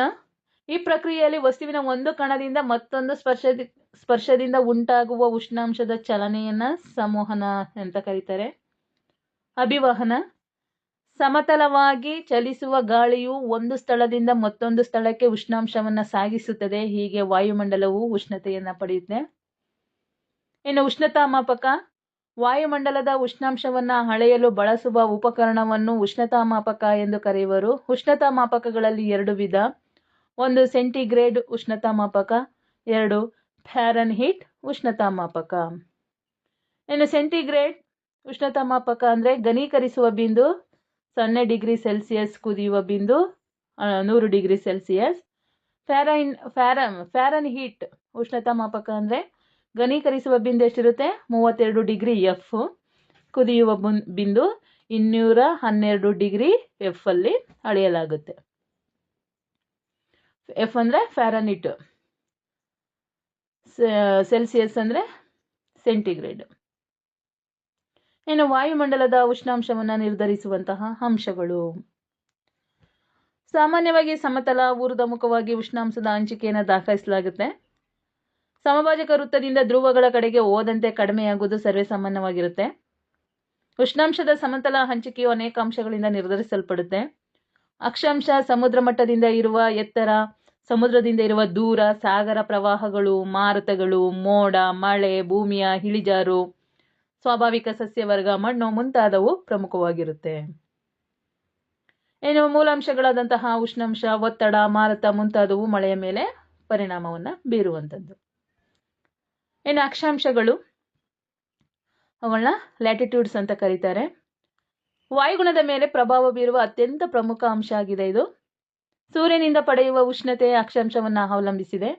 ಈ ಪ್ರಕ್ರಿಯೆಯಲ್ಲಿ ವಸ್ತುವಿನ ಒಂದು ಕಣದಿಂದ ಮತ್ತೊಂದು ಸ್ಪರ್ಶದಿಂದ ಉಂಟಾಗುವ ಉಷ್ಣಾಂಶದ ಚಲನೆಯನ್ನ ಸಂವಹನ ಅಂತ ಕರೀತಾರೆ. ಅಭಿವಹನ. ಸಮತಲವಾಗಿ ಚಲಿಸುವ ಗಾಳಿಯು ಒಂದು ಸ್ಥಳದಿಂದ ಮತ್ತೊಂದು ಸ್ಥಳಕ್ಕೆ ಉಷ್ಣಾಂಶವನ್ನ ಸಾಗಿಸುತ್ತದೆ. ಹೀಗೆ ವಾಯುಮಂಡಲವು ಉಷ್ಣತೆಯನ್ನ ಪಡೆಯುತ್ತೆ. ಇನ್ನು ಉಷ್ಣತಾಮಾಪಕ. ವಾಯುಮಂಡಲದ ಉಷ್ಣಾಂಶವನ್ನ ಅಳೆಯಲು ಬಳಸುವ ಉಪಕರಣವನ್ನು ಉಷ್ಣತಾಮಾಪಕ ಎಂದು ಕರೆಯುವರು. ಉಷ್ಣತಾಮಾಪಕಗಳಲ್ಲಿ 2 ವಿಧ. 1 ಸೆಂಟಿಗ್ರೇಡ್ ಉಷ್ಣತಾಮಾಪಕ, 2 ಫ್ಯಾರನ್ಹೀಟ್ ಉಷ್ಣತಾಮಾಪಕ. ಇನ್ನು ಸೆಂಟಿಗ್ರೇಡ್ ಉಷ್ಣತಾಮಾಪಕ ಅಂದ್ರೆ ಘನೀಕರಿಸುವ ಬಿಂದು 0 ಡಿಗ್ರಿ ಸೆಲ್ಸಿಯಸ್, ಕುದಿಯುವ ಬಿಂದು 100 ಡಿಗ್ರಿ ಸೆಲ್ಸಿಯಸ್. ಫ್ಯಾರನ್ಹೀಟ್ ಉಷ್ಣತಾಮಾಪಕ ಅಂದ್ರೆ ಘನೀಕರಿಸುವ ಬಿಂದು ಎಷ್ಟಿರುತ್ತೆ? 32 ಡಿಗ್ರಿ ಎಫ್, ಕುದಿಯುವ ಬಿಂದು 212 ಡಿಗ್ರಿ ಎಫ್ ಅಲ್ಲಿ ಅಳೆಯಲಾಗುತ್ತೆ. ಎಫ್ ಅಂದ್ರೆ ಫ್ಯಾರನ್ಹೀಟ್, ಸೆಲ್ಸಿಯಸ್ ಅಂದ್ರೆ ಸೆಂಟಿಗ್ರೇಡ್. ಇನ್ನು ವಾಯುಮಂಡಲದ ಉಷ್ಣಾಂಶವನ್ನು ನಿರ್ಧರಿಸುವಂತಹ ಅಂಶಗಳು. ಸಾಮಾನ್ಯವಾಗಿ ಸಮತಲ ಊರ್ಧ್ವಮುಖವಾಗಿ ಉಷ್ಣಾಂಶದ ಹಂಚಿಕೆಯನ್ನು ದಾಖಲಿಸಲಾಗುತ್ತೆ. ಸಮಭಾಜಕ ವೃತ್ತದಿಂದ ಧ್ರುವಗಳ ಕಡೆಗೆ ಹೋದಂತೆ ಕಡಿಮೆಯಾಗುವುದು ಸರ್ವೇಸಾಮಾನ್ಯವಾಗಿರುತ್ತೆ. ಉಷ್ಣಾಂಶದ ಸಮತಲ ಹಂಚಿಕೆಯು ಅನೇಕ ಅಂಶಗಳಿಂದ ನಿರ್ಧರಿಸಲ್ಪಡುತ್ತೆ. ಅಕ್ಷಾಂಶ, ಸಮುದ್ರ ಮಟ್ಟದಿಂದ ಇರುವ ಎತ್ತರ, ಸಮುದ್ರದಿಂದ ಇರುವ ದೂರ, ಸಾಗರ ಪ್ರವಾಹಗಳು, ಮಾರುತಗಳು, ಮೋಡ, ಮಳೆ, ಭೂಮಿಯ ಇಳಿಜಾರು, ಸ್ವಾಭಾವಿಕ ಸಸ್ಯವರ್ಗ, ಮಣ್ಣು ಮುಂತಾದವು ಪ್ರಮುಖವಾಗಿರುತ್ತೆ. ಇನ್ನು ಮೂಲಾಂಶಗಳಾದಂತಹ ಉಷ್ಣಾಂಶ, ಒತ್ತಡ, ಮಾರುತ ಮುಂತಾದವು ಮಳೆಯ ಮೇಲೆ ಪರಿಣಾಮವನ್ನು ಬೀರುವಂಥದ್ದು. ಇನ್ನು ಅಕ್ಷಾಂಶಗಳು, ಅವುಗಳನ್ನ ಲ್ಯಾಟಿಟ್ಯೂಡ್ಸ್ ಅಂತ ಕರೀತಾರೆ. ವಾಯುಗುಣದ ಮೇಲೆ ಪ್ರಭಾವ ಬೀರುವ ಅತ್ಯಂತ ಪ್ರಮುಖ ಅಂಶ ಆಗಿದೆ ಇದು. ಸೂರ್ಯನಿಂದ ಪಡೆಯುವ ಉಷ್ಣತೆ ಅಕ್ಷಾಂಶವನ್ನು ಅವಲಂಬಿಸಿದೆ.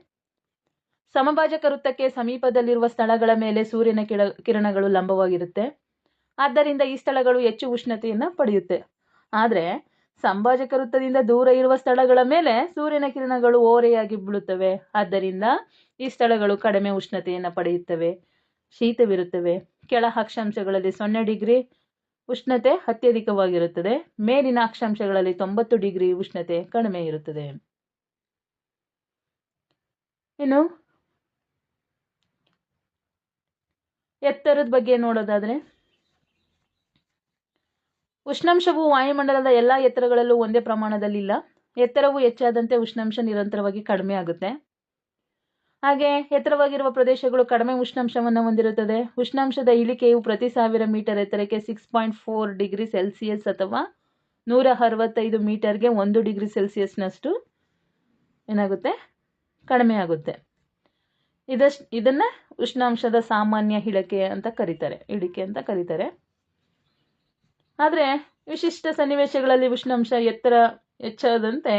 ಸಮಭಾಜಕ ವೃತ್ತಕ್ಕೆ ಸಮೀಪದಲ್ಲಿರುವ ಸ್ಥಳಗಳ ಮೇಲೆ ಸೂರ್ಯನ ಕಿರಣಗಳು ಲಂಬವಾಗಿರುತ್ತೆ. ಆದ್ದರಿಂದ ಈ ಸ್ಥಳಗಳು ಹೆಚ್ಚು ಉಷ್ಣತೆಯನ್ನು ಪಡೆಯುತ್ತೆ. ಆದರೆ ಸಮಭಾಜಕ ವೃತ್ತದಿಂದ ದೂರ ಇರುವ ಸ್ಥಳಗಳ ಮೇಲೆ ಸೂರ್ಯನ ಕಿರಣಗಳು ಓರೆಯಾಗಿ ಬೀಳುತ್ತವೆ. ಆದ್ದರಿಂದ ಈ ಸ್ಥಳಗಳು ಕಡಿಮೆ ಉಷ್ಣತೆಯನ್ನು ಪಡೆಯುತ್ತವೆ, ಶೀತವಿರುತ್ತವೆ. ಕೆಳ ಅಕ್ಷಾಂಶಗಳಲ್ಲಿ 0 ಡಿಗ್ರಿ ಉಷ್ಣತೆ ಅತ್ಯಧಿಕವಾಗಿರುತ್ತದೆ. ಮೇಲಿನ ಅಕ್ಷಾಂಶಗಳಲ್ಲಿ 90 ಡಿಗ್ರಿ ಉಷ್ಣತೆ ಕಡಿಮೆ ಇರುತ್ತದೆ. ಇನ್ನು ಎತ್ತರದ ಬಗ್ಗೆ ನೋಡೋದಾದ್ರೆ, ಉಷ್ಣಾಂಶವು ವಾಯುಮಂಡಲದ ಎಲ್ಲ ಎತ್ತರಗಳಲ್ಲೂ ಒಂದೇ ಪ್ರಮಾಣದಲ್ಲಿಲ್ಲ. ಎತ್ತರವು ಹೆಚ್ಚಾದಂತೆ ಉಷ್ಣಾಂಶ ನಿರಂತರವಾಗಿ ಕಡಿಮೆ ಆಗುತ್ತೆ. ಹಾಗೆ ಎತ್ತರವಾಗಿರುವ ಪ್ರದೇಶಗಳು ಕಡಿಮೆ ಉಷ್ಣಾಂಶವನ್ನು ಹೊಂದಿರುತ್ತದೆ. ಉಷ್ಣಾಂಶದ ಇಳಿಕೆಯು ಪ್ರತಿ 1000 ಮೀಟರ್ ಎತ್ತರಕ್ಕೆ 6.4 ಡಿಗ್ರಿ ಸೆಲ್ಸಿಯಸ್ ಅಥವಾ 165 ಮೀಟರ್ಗೆ 1 ಡಿಗ್ರಿ ಸೆಲ್ಸಿಯಸ್ನಷ್ಟು ಏನಾಗುತ್ತೆ, ಕಡಿಮೆ ಆಗುತ್ತೆ. ಇದನ್ನ ಉಷ್ಣಾಂಶದ ಸಾಮಾನ್ಯ ಇಳಿಕೆ ಅಂತ ಕರೀತಾರೆ. ಆದರೆ ವಿಶಿಷ್ಟ ಸನ್ನಿವೇಶಗಳಲ್ಲಿ ಉಷ್ಣಾಂಶ ಹೆಚ್ಚಾದಂತೆ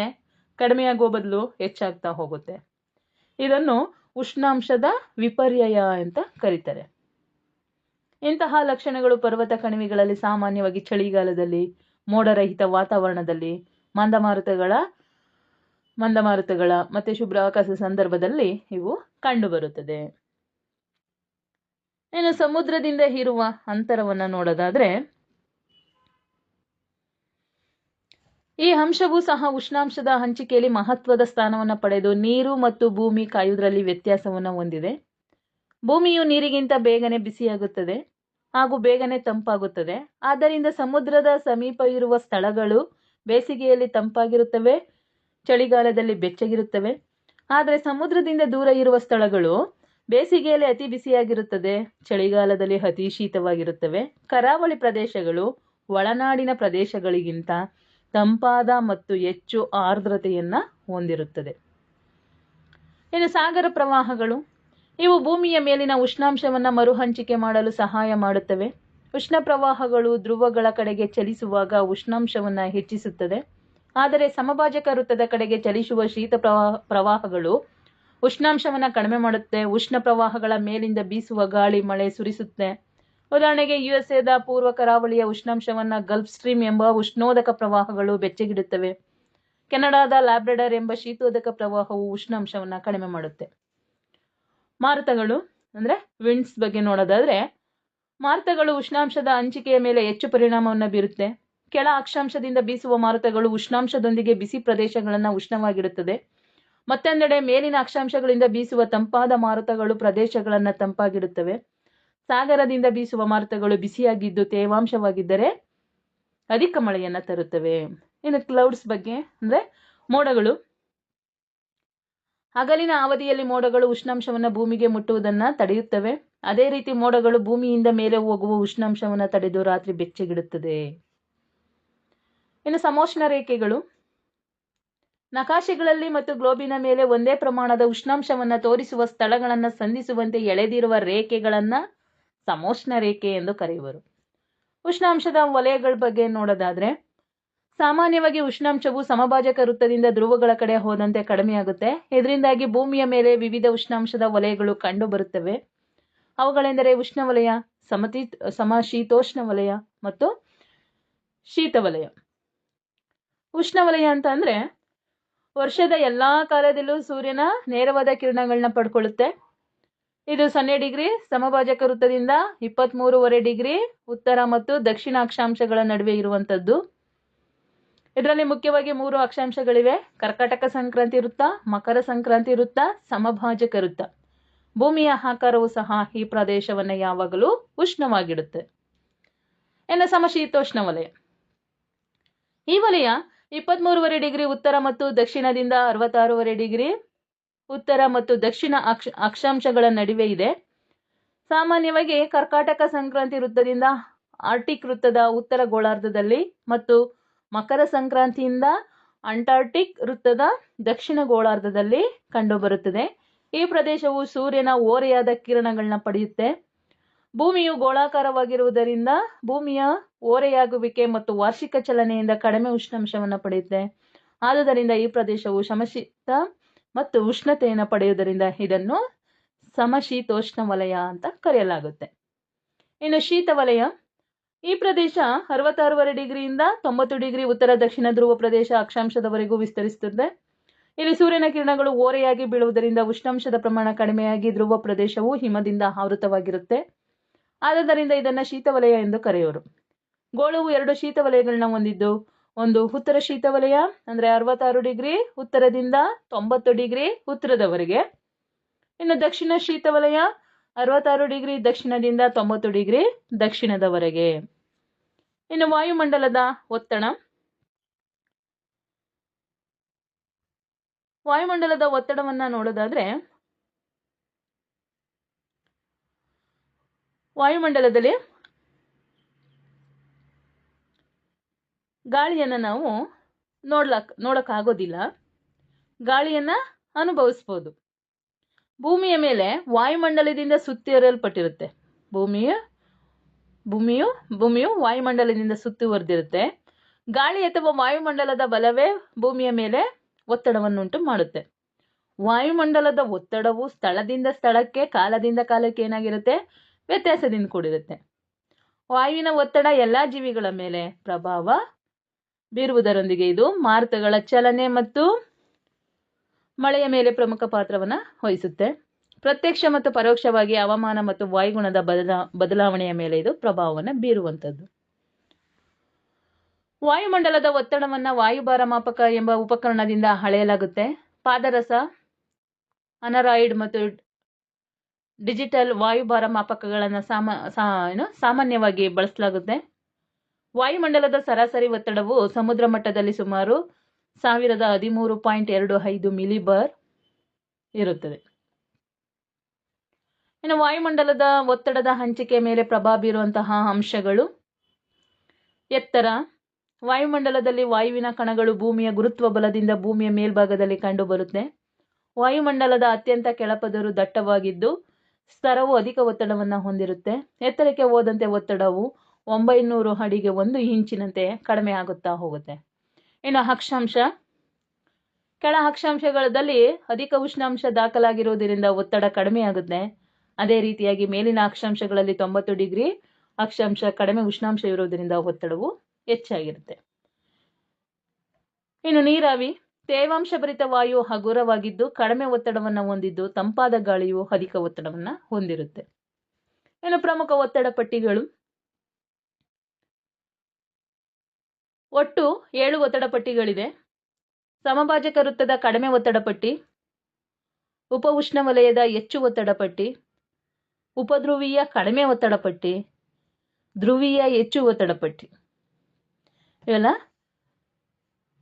ಕಡಿಮೆಯಾಗುವ ಬದಲು ಹೆಚ್ಚಾಗ್ತಾ ಹೋಗುತ್ತೆ. ಇದನ್ನು ಉಷ್ಣಾಂಶದ ವಿಪರ್ಯಯ ಅಂತ ಕರೀತಾರೆ. ಇಂತಹ ಲಕ್ಷಣಗಳು ಪರ್ವತ ಕಣಿವೆಗಳಲ್ಲಿ ಸಾಮಾನ್ಯವಾಗಿ ಚಳಿಗಾಲದಲ್ಲಿ, ಮೋಡರಹಿತ ವಾತಾವರಣದಲ್ಲಿ, ಮಂದಮಾರುತಗಳ ಮತ್ತೆ ಶುಭ್ರ ಆಕಾಶದ ಸಂದರ್ಭದಲ್ಲಿ ಇವು ಕಂಡುಬರುತ್ತದೆ. ಇನ್ನು ಸಮುದ್ರದಿಂದ ಇರುವ ಅಂತರವನ್ನು ನೋಡೋದಾದ್ರೆ, ಈ ಅಂಶವೂ ಸಹ ಉಷ್ಣಾಂಶದ ಹಂಚಿಕೆಯಲ್ಲಿ ಮಹತ್ವದ ಸ್ಥಾನವನ್ನು ಪಡೆದು ನೀರು ಮತ್ತು ಭೂಮಿ ಕಾಯುವುದರಲ್ಲಿ ವ್ಯತ್ಯಾಸವನ್ನು ಹೊಂದಿದೆ. ಭೂಮಿಯು ನೀರಿಗಿಂತ ಬೇಗನೆ ಬಿಸಿಯಾಗುತ್ತದೆ ಹಾಗೂ ಬೇಗನೆ ತಂಪಾಗುತ್ತದೆ. ಆದ್ದರಿಂದ ಸಮುದ್ರದ ಸಮೀಪ ಇರುವ ಸ್ಥಳಗಳು ಬೇಸಿಗೆಯಲ್ಲಿ ತಂಪಾಗಿರುತ್ತವೆ, ಚಳಿಗಾಲದಲ್ಲಿ ಬೆಚ್ಚಗಿರುತ್ತವೆ. ಆದರೆ ಸಮುದ್ರದಿಂದ ದೂರ ಇರುವ ಸ್ಥಳಗಳು ಬೇಸಿಗೆಯಲ್ಲಿ ಅತಿ ಬಿಸಿಯಾಗಿರುತ್ತದೆ, ಚಳಿಗಾಲದಲ್ಲಿ ಅತಿ ಶೀತವಾಗಿರುತ್ತವೆ. ಕರಾವಳಿ ಪ್ರದೇಶಗಳು ಒಳನಾಡಿನ ಪ್ರದೇಶಗಳಿಗಿಂತ ತಂಪಾದ ಮತ್ತು ಹೆಚ್ಚು ಆರ್ದ್ರತೆಯನ್ನ ಹೊಂದಿರುತ್ತದೆ. ಇನ್ನು ಸಾಗರ ಪ್ರವಾಹಗಳು, ಇವು ಭೂಮಿಯ ಮೇಲಿನ ಉಷ್ಣಾಂಶವನ್ನು ಮರುಹಂಚಿಕೆ ಮಾಡಲು ಸಹಾಯ ಮಾಡುತ್ತವೆ. ಉಷ್ಣ ಪ್ರವಾಹಗಳು ಧ್ರುವಗಳ ಕಡೆಗೆ ಚಲಿಸುವಾಗ ಉಷ್ಣಾಂಶವನ್ನು ಹೆಚ್ಚಿಸುತ್ತದೆ. ಆದರೆ ಸಮಭಾಜಕ ವೃತ್ತದ ಕಡೆಗೆ ಚಲಿಸುವ ಶೀತ ಪ್ರವಾಹಗಳು ಉಷ್ಣಾಂಶವನ್ನು ಕಡಿಮೆ ಮಾಡುತ್ತೆ. ಉಷ್ಣ ಪ್ರವಾಹಗಳ ಮೇಲಿಂದ ಬೀಸುವ ಗಾಳಿ ಮಳೆ ಸುರಿಸುತ್ತೆ. ಉದಾಹರಣೆಗೆ ಯುಎಸ್ಎದ ಪೂರ್ವ ಕರಾವಳಿಯ ಉಷ್ಣಾಂಶವನ್ನು ಗಲ್ಫ್ ಸ್ಟ್ರೀಮ್ ಎಂಬ ಉಷ್ಣೋದಕ ಪ್ರವಾಹಗಳು ಬೆಚ್ಚಗಿಡುತ್ತವೆ. ಕೆನಡಾದ ಲ್ಯಾಬ್ರಡಾರ್ ಎಂಬ ಶೀತೋದಕ ಪ್ರವಾಹವು ಉಷ್ಣಾಂಶವನ್ನು ಕಡಿಮೆ ಮಾಡುತ್ತೆ. ಮಾರುತಗಳು ಅಂದ್ರೆ ವಿಂಡ್ಸ್ ಬಗ್ಗೆ ನೋಡೋದಾದ್ರೆ, ಮಾರುತಗಳು ಉಷ್ಣಾಂಶದ ಹಂಚಿಕೆಯ ಮೇಲೆ ಹೆಚ್ಚು ಪರಿಣಾಮವನ್ನು ಬೀರುತ್ತೆ. ಕೆಳ ಅಕ್ಷಾಂಶದಿಂದ ಬೀಸುವ ಮಾರುತಗಳು ಉಷ್ಣಾಂಶದೊಂದಿಗೆ ಬಿಸಿ ಪ್ರದೇಶಗಳನ್ನು ಉಷ್ಣವಾಗಿಡುತ್ತದೆ. ಮತ್ತೊಂದೆಡೆ ಮೇಲಿನ ಅಕ್ಷಾಂಶಗಳಿಂದ ಬೀಸುವ ತಂಪಾದ ಮಾರುತಗಳು ಪ್ರದೇಶಗಳನ್ನು ತಂಪಾಗಿಡುತ್ತವೆ. ಸಾಗರದಿಂದ ಬೀಸುವ ಮಾರುತಗಳು ಬಿಸಿಯಾಗಿದ್ದು ತೇವಾಂಶವಾಗಿದ್ದರೆ ಅಧಿಕ ಮಳೆಯನ್ನು ತರುತ್ತವೆ. ಇನ್ನು ಕ್ಲೌಡ್ಸ್ ಬಗ್ಗೆ ಅಂದ್ರೆ ಮೋಡಗಳು, ಹಗಲಿನ ಅವಧಿಯಲ್ಲಿ ಮೋಡಗಳು ಉಷ್ಣಾಂಶವನ್ನು ಭೂಮಿಗೆ ಮುಟ್ಟುವುದನ್ನು ತಡೆಯುತ್ತವೆ. ಅದೇ ರೀತಿ ಮೋಡಗಳು ಭೂಮಿಯಿಂದ ಮೇಲೆ ಹೋಗುವ ಉಷ್ಣಾಂಶವನ್ನು ತಡೆದು ರಾತ್ರಿ ಬೆಚ್ಚಗಿಡುತ್ತದೆ. ಇನ್ನು ಸಮೋಷ್ಣ ರೇಖೆಗಳು, ನಕಾಶೆಗಳಲ್ಲಿ ಮತ್ತು ಗ್ಲೋಬಿನ ಮೇಲೆ ಒಂದೇ ಪ್ರಮಾಣದ ಉಷ್ಣಾಂಶವನ್ನು ತೋರಿಸುವ ಸ್ಥಳಗಳನ್ನು ಸಂಧಿಸುವಂತೆ ಎಳೆದಿರುವ ರೇಖೆಗಳನ್ನ ಸಮೋಷ್ಣ ರೇಖೆ ಎಂದು ಕರೆಯುವರು. ಉಷ್ಣಾಂಶದ ವಲಯಗಳ ಬಗ್ಗೆ ನೋಡೋದಾದ್ರೆ, ಸಾಮಾನ್ಯವಾಗಿ ಉಷ್ಣಾಂಶವು ಸಮಭಾಜಕ ವೃತ್ತದಿಂದ ಧ್ರುವಗಳ ಕಡೆ ಹೋದಂತೆ ಕಡಿಮೆಯಾಗುತ್ತೆ. ಇದರಿಂದಾಗಿ ಭೂಮಿಯ ಮೇಲೆ ವಿವಿಧ ಉಷ್ಣಾಂಶದ ವಲಯಗಳು ಕಂಡು ಬರುತ್ತವೆ. ಅವುಗಳೆಂದರೆ ಉಷ್ಣವಲಯ, ಸಮಶೀತೋಷ್ಣ ವಲಯ ಮತ್ತು ಶೀತವಲಯ. ಉಷ್ಣವಲಯ ಅಂತ ಅಂದ್ರೆ ವರ್ಷದ ಎಲ್ಲಾ ಕಾಲದಲ್ಲೂ ಸೂರ್ಯನ ನೇರವಾದ ಕಿರಣಗಳನ್ನ ಪಡ್ಕೊಳ್ಳುತ್ತೆ. ಇದು 0 ಡಿಗ್ರಿ ಸಮಭಾಜಕ ವೃತ್ತದಿಂದ 23.5 ಡಿಗ್ರಿ ಉತ್ತರ ಮತ್ತು ದಕ್ಷಿಣ ಅಕ್ಷಾಂಶಗಳ ನಡುವೆ ಇರುವಂತದ್ದು. ಇದರಲ್ಲಿ ಮುಖ್ಯವಾಗಿ 3 ಅಕ್ಷಾಂಶಗಳಿವೆ: ಕರ್ಕಾಟಕ ಸಂಕ್ರಾಂತಿ ವೃತ್ತ, ಮಕರ ಸಂಕ್ರಾಂತಿ ವೃತ್ತ, ಸಮಭಾಜಕ ವೃತ್ತ. ಭೂಮಿಯ ಆಕಾರವು ಸಹ ಈ ಪ್ರದೇಶವನ್ನು ಯಾವಾಗಲೂ ಉಷ್ಣವಾಗಿಡುತ್ತೆ. ಇನ್ನು ಸಮಶೀತೋಷ್ಣ ವಲಯ, ಈ ವಲಯ 23.5 ಡಿಗ್ರಿ ಉತ್ತರ ಮತ್ತು ದಕ್ಷಿಣದಿಂದ 66.5 ಡಿಗ್ರಿ ಉತ್ತರ ಮತ್ತು ದಕ್ಷಿಣ ಅಕ್ಷಾಂಶಗಳ ನಡುವೆ ಇದೆ. ಸಾಮಾನ್ಯವಾಗಿ ಕರ್ಕಾಟಕ ಸಂಕ್ರಾಂತಿ ವೃತ್ತದಿಂದ ಆರ್ಟಿಕ್ ವೃತ್ತದ ಉತ್ತರ ಗೋಳಾರ್ಧದಲ್ಲಿ ಮತ್ತು ಮಕರ ಸಂಕ್ರಾಂತಿಯಿಂದ ಅಂಟಾರ್ಟಿಕ್ ವೃತ್ತದ ದಕ್ಷಿಣ ಗೋಳಾರ್ಧದಲ್ಲಿ ಕಂಡುಬರುತ್ತದೆ. ಈ ಪ್ರದೇಶವು ಸೂರ್ಯನ ಓರೆಯಾದ ಕಿರಣಗಳನ್ನ ಪಡೆಯುತ್ತೆ. ಭೂಮಿಯು ಗೋಳಾಕಾರವಾಗಿರುವುದರಿಂದ ಭೂಮಿಯ ಓರೆಯಾಗುವಿಕೆ ಮತ್ತು ವಾರ್ಷಿಕ ಚಲನೆಯಿಂದ ಕಡಿಮೆ ಉಷ್ಣಾಂಶವನ್ನು ಪಡೆಯುತ್ತೆ. ಆದುದರಿಂದ ಈ ಪ್ರದೇಶವು ಸಮಶೀತ ಮತ್ತು ಉಷ್ಣತೆಯನ್ನು ಪಡೆಯುವುದರಿಂದ ಇದನ್ನು ಸಮಶೀತೋಷ್ಣ ವಲಯ ಅಂತ ಕರೆಯಲಾಗುತ್ತೆ. ಇನ್ನು ಶೀತ ವಲಯ, ಈ ಪ್ರದೇಶ 66.5 ಡಿಗ್ರಿಯಿಂದ 90 ಡಿಗ್ರಿ ಉತ್ತರ ದಕ್ಷಿಣ ಧ್ರುವ ಪ್ರದೇಶ ಅಕ್ಷಾಂಶದವರೆಗೂ ವಿಸ್ತರಿಸುತ್ತದೆ. ಇಲ್ಲಿ ಸೂರ್ಯನ ಕಿರಣಗಳು ಓರೆಯಾಗಿ ಬೀಳುವುದರಿಂದ ಉಷ್ಣಾಂಶದ ಪ್ರಮಾಣ ಕಡಿಮೆಯಾಗಿ ಧ್ರುವ ಪ್ರದೇಶವು ಹಿಮದಿಂದ ಆವೃತವಾಗಿರುತ್ತೆ. ಆದ್ದರಿಂದ ಇದನ್ನ ಶೀತವಲಯ ಎಂದು ಕರೆಯುವರು. ಗೋಳವು 2 ಶೀತ ವಲಯಗಳನ್ನ ಹೊಂದಿದ್ದು, ಒಂದು ಉತ್ತರ ಶೀತ ವಲಯ ಅಂದ್ರೆ 66 ಡಿಗ್ರಿ ಉತ್ತರದಿಂದ 90 ಡಿಗ್ರಿ ಉತ್ತರದವರೆಗೆ. ಇನ್ನು ದಕ್ಷಿಣ ಶೀತ ವಲಯ 66 ಡಿಗ್ರಿ ದಕ್ಷಿಣದಿಂದ 90 ಡಿಗ್ರಿ ದಕ್ಷಿಣದವರೆಗೆ. ಇನ್ನು ವಾಯುಮಂಡಲದ ಒತ್ತಡ, ವಾಯುಮಂಡಲದ ಒತ್ತಡವನ್ನ ನೋಡೋದಾದ್ರೆ, ವಾಯುಮಂಡಲದಲ್ಲಿ ಗಾಳಿಯನ್ನು ನಾವು ನೋಡಕ್ಕಾಗೋದಿಲ್ಲ, ಗಾಳಿಯನ್ನು ಅನುಭವಿಸ್ಬೋದು. ಭೂಮಿಯ ಮೇಲೆ ವಾಯುಮಂಡಲದಿಂದ ಸುತ್ತುವರಿಯಲ್ಪಟ್ಟಿರುತ್ತೆ. ಭೂಮಿಯು ವಾಯುಮಂಡಲದಿಂದ ಸುತ್ತುವರೆದಿರುತ್ತೆ. ಗಾಳಿ ಅಥವಾ ವಾಯುಮಂಡಲದ ಬಲವೇ ಭೂಮಿಯ ಮೇಲೆ ಒತ್ತಡವನ್ನುಂಟು ಮಾಡುತ್ತೆ. ವಾಯುಮಂಡಲದ ಒತ್ತಡವು ಸ್ಥಳದಿಂದ ಸ್ಥಳಕ್ಕೆ, ಕಾಲದಿಂದ ಕಾಲಕ್ಕೆ ಏನಾಗಿರುತ್ತೆ, ವ್ಯತ್ಯಾಸದಿಂದ ಕೂಡಿರುತ್ತೆ. ವಾಯುವಿನ ಒತ್ತಡ ಎಲ್ಲಾ ಜೀವಿಗಳ ಮೇಲೆ ಪ್ರಭಾವ ಬೀರುವುದರೊಂದಿಗೆ ಇದು ಮಾರುತಗಳ ಚಲನೆ ಮತ್ತು ಮಳೆಯ ಮೇಲೆ ಪ್ರಮುಖ ಪಾತ್ರವನ್ನು ವಹಿಸುತ್ತೆ. ಪ್ರತ್ಯಕ್ಷ ಮತ್ತು ಪರೋಕ್ಷವಾಗಿ ಹವಾಮಾನ ಮತ್ತು ವಾಯುಗುಣದ ಬದಲಾವಣೆಯ ಮೇಲೆ ಇದು ಪ್ರಭಾವವನ್ನು ಬೀರುವಂಥದ್ದು. ವಾಯುಮಂಡಲದ ಒತ್ತಡವನ್ನು ವಾಯುಭಾರ ಮಾಪಕ ಎಂಬ ಉಪಕರಣದಿಂದ ಅಳೆಯಲಾಗುತ್ತೆ. ಪಾದರಸ, ಅನರಾಯ್ಡ್ ಮತ್ತು ಡಿಜಿಟಲ್ ವಾಯುಭಾರ ಮಾಪಕಗಳನ್ನು ಸಾಮಾನ್ಯವಾಗಿ ಬಳಸಲಾಗುತ್ತೆ. ವಾಯುಮಂಡಲದ ಸರಾಸರಿ ಒತ್ತಡವು ಸಮುದ್ರ ಮಟ್ಟದಲ್ಲಿ ಸುಮಾರು 1013.25 ಮಿಲಿಬಾರ್ ಇರುತ್ತದೆ. ಇನ್ನು ವಾಯುಮಂಡಲದ ಒತ್ತಡದ ಹಂಚಿಕೆ ಮೇಲೆ ಪ್ರಭಾವ ಬೀರುವಂತಹ ಅಂಶಗಳು: ಎತ್ತರ. ವಾಯುಮಂಡಲದಲ್ಲಿ ವಾಯುವಿನ ಕಣಗಳು ಭೂಮಿಯ ಗುರುತ್ವ ಬಲದಿಂದ ಭೂಮಿಯ ಮೇಲ್ಭಾಗದಲ್ಲಿ ಕಂಡುಬರುತ್ತೆ. ವಾಯುಮಂಡಲದ ಅತ್ಯಂತ ಕೆಳಪದರು ದಟ್ಟವಾಗಿದ್ದು ಸ್ತರವು ಅಧಿಕ ಒತ್ತಡವನ್ನು ಹೊಂದಿರುತ್ತೆ. ಎತ್ತರಕ್ಕೆ ಹೋದಂತೆ ಒತ್ತಡವು 900 ಅಡಿಗೆ 1 ಇಂಚಿನಂತೆ ಕಡಿಮೆ ಆಗುತ್ತಾ ಹೋಗುತ್ತೆ. ಇನ್ನು ಅಕ್ಷಾಂಶ. ಕೆಳ ಅಕ್ಷಾಂಶಗಳಲ್ಲಿ ಅಧಿಕ ಉಷ್ಣಾಂಶ ದಾಖಲಾಗಿರುವುದರಿಂದ ಒತ್ತಡ ಕಡಿಮೆಯಾಗುತ್ತೆ. ಅದೇ ರೀತಿಯಾಗಿ ಮೇಲಿನ ಅಕ್ಷಾಂಶಗಳಲ್ಲಿ 90 ಡಿಗ್ರಿ ಅಕ್ಷಾಂಶ ಕಡಿಮೆ ಉಷ್ಣಾಂಶ ಇರುವುದರಿಂದ ಒತ್ತಡವು ಹೆಚ್ಚಾಗಿರುತ್ತೆ. ಇನ್ನು ನೀರಾವಿ. ತೇವಾಂಶ ಭರಿತ ವಾಯು ಹಗುರವಾಗಿದ್ದು ಕಡಿಮೆ ಒತ್ತಡವನ್ನು ಹೊಂದಿದ್ದು ತಂಪಾದ ಗಾಳಿಯು ಅಧಿಕ ಒತ್ತಡವನ್ನು ಹೊಂದಿರುತ್ತೆ. ಇನ್ನು ಪ್ರಮುಖ ಒತ್ತಡ ಪಟ್ಟಿಗಳು: ಒಟ್ಟು 7 ಒತ್ತಡ ಪಟ್ಟಿಗಳಿದೆ. ಸಮಭಾಜಕ ವೃತ್ತದ ಕಡಿಮೆ ಒತ್ತಡ ಪಟ್ಟಿ, ಉಪ ಉಷ್ಣವಲಯದ ಹೆಚ್ಚು ಒತ್ತಡ ಪಟ್ಟಿ, ಉಪಧ್ರುವೀಯ ಕಡಿಮೆ ಒತ್ತಡ ಪಟ್ಟಿ, ಧ್ರುವೀಯ ಹೆಚ್ಚು ಒತ್ತಡ ಪಟ್ಟಿ. ಇವೆಲ್ಲ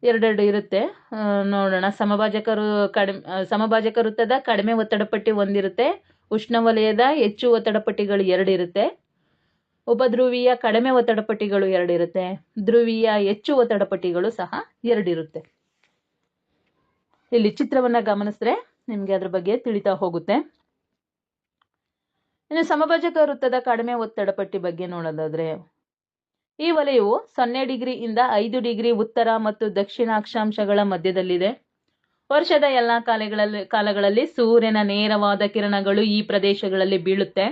ಎರಡೆರಡು ಇರುತ್ತೆ. ನೋಡೋಣ. ಸಮಭಾಜಕ ವೃತ್ತದ ಕಡಿಮೆ ಒತ್ತಡ ಪಟ್ಟಿ ಒಂದಿರುತ್ತೆ. ಉಷ್ಣವಲಯದ ಹೆಚ್ಚು ಒತ್ತಡ ಪಟ್ಟಿಗಳು 2 ಇರುತ್ತೆ. ಉಪಧ್ರುವೀಯ ಕಡಿಮೆ ಒತ್ತಡ ಪಟ್ಟಿಗಳು 2 ಇರುತ್ತೆ. ಧ್ರುವೀಯ ಹೆಚ್ಚು ಒತ್ತಡ ಪಟ್ಟಿಗಳು ಸಹ 2 ಇರುತ್ತೆ. ಇಲ್ಲಿ ಚಿತ್ರವನ್ನ ಗಮನಿಸಿದ್ರೆ ನಿಮ್ಗೆ ಅದ್ರ ಬಗ್ಗೆ ತಿಳಿತಾ ಹೋಗುತ್ತೆ. ಇನ್ನು ಸಮಭಾಜಕ ವೃತ್ತದ ಕಡಿಮೆ ಒತ್ತಡ ಪಟ್ಟಿ ಬಗ್ಗೆ ನೋಡೋದಾದ್ರೆ, ಈ ವಲಯವು 0 ಡಿಗ್ರಿಯಿಂದ 5 ಡಿಗ್ರಿ ಉತ್ತರ ಮತ್ತು ದಕ್ಷಿಣ ಅಕ್ಷಾಂಶಗಳ ಮಧ್ಯದಲ್ಲಿದೆ. ವರ್ಷದ ಎಲ್ಲಾ ಕಾಲಗಳಲ್ಲಿ ಸೂರ್ಯನ ನೇರವಾದ ಕಿರಣಗಳು ಈ ಪ್ರದೇಶಗಳಲ್ಲಿ ಬೀಳುತ್ತೆ.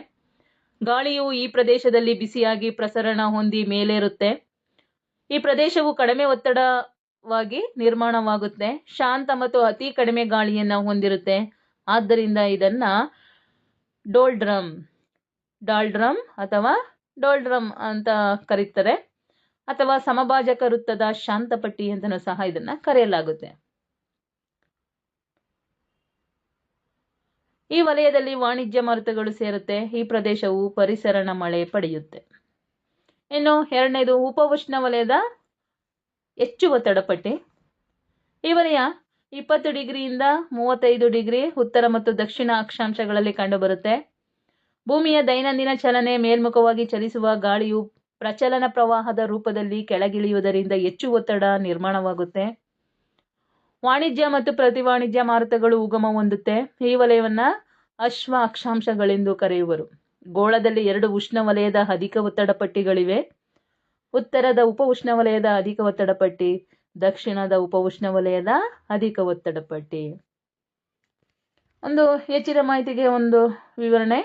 ಗಾಳಿಯು ಈ ಪ್ರದೇಶದಲ್ಲಿ ಬಿಸಿಯಾಗಿ ಪ್ರಸರಣ ಹೊಂದಿ ಮೇಲೇರುತ್ತೆ. ಈ ಪ್ರದೇಶವು ಕಡಿಮೆ ಒತ್ತಡವಾಗಿ ನಿರ್ಮಾಣವಾಗುತ್ತೆ. ಶಾಂತ ಮತ್ತು ಅತಿ ಕಡಿಮೆ ಗಾಳಿಯನ್ನ ಹೊಂದಿರುತ್ತೆ. ಆದ್ದರಿಂದ ಇದನ್ನ ಡಾಲ್ಡ್ರಮ್ ಅಥವಾ ಡೋಲ್ಡ್ರಮ್ ಅಂತ ಕರೀತಾರೆ, ಅಥವಾ ಸಮಭಾಜಕ ವೃತ್ತದ ಶಾಂತಪಟ್ಟಿ ಅಂತಲೂ ಸಹ ಇದನ್ನ ಕರೆಯಲಾಗುತ್ತೆ. ಈ ವಲಯದಲ್ಲಿ ವಾಣಿಜ್ಯ ಮಾರುತಗಳು ಸೇರುತ್ತೆ. ಈ ಪ್ರದೇಶವು ಪರಿಸರಣ ಮಳೆ ಪಡೆಯುತ್ತೆ. ಇನ್ನು ಎರಡನೇದು ಉಪ ಉಷ್ಣವಲಯದ ಹೆಚ್ಚು ಒತ್ತಡ ಪಟ್ಟಿ. ಈ ವಲಯ 20 ಡಿಗ್ರಿಯಿಂದ 35 ಡಿಗ್ರಿ ಉತ್ತರ ಮತ್ತು ದಕ್ಷಿಣ ಅಕ್ಷಾಂಶಗಳಲ್ಲಿ ಕಂಡುಬರುತ್ತೆ. ಭೂಮಿಯ ದೈನಂದಿನ ಚಲನೆ ಮೇಲ್ಮುಖವಾಗಿ ಚಲಿಸುವ ಗಾಳಿಯು ಪ್ರಚಲನ ಪ್ರವಾಹದ ರೂಪದಲ್ಲಿ ಕೆಳಗಿಳಿಯುವುದರಿಂದ ಹೆಚ್ಚು ಒತ್ತಡ ನಿರ್ಮಾಣವಾಗುತ್ತೆ. ವಾಣಿಜ್ಯ ಮತ್ತು ಪ್ರತಿವಾಣಿಜ್ಯ ಮಾರುತಗಳು ಉಗಮ ಹೊಂದುತ್ತೆ. ಈ ವಲಯವನ್ನ ಅಶ್ವ ಅಕ್ಷಾಂಶಗಳೆಂದು ಕರೆಯುವರು. ಗೋಳದಲ್ಲಿ 2 ಉಷ್ಣವಲಯದ ಅಧಿಕ ಒತ್ತಡ ಪಟ್ಟಿಗಳಿವೆ. ಉತ್ತರದ ಉಪ ಉಷ್ಣವಲಯದ ಅಧಿಕ ಒತ್ತಡ ಪಟ್ಟಿ, ದಕ್ಷಿಣದ ಉಪ ಉಷ್ಣವಲಯದ ಅಧಿಕ ಒತ್ತಡ ಪಟ್ಟಿ. ಒಂದು ಹೆಚ್ಚಿನ ಮಾಹಿತಿಗೆ ಒಂದು ವಿವರಣೆ.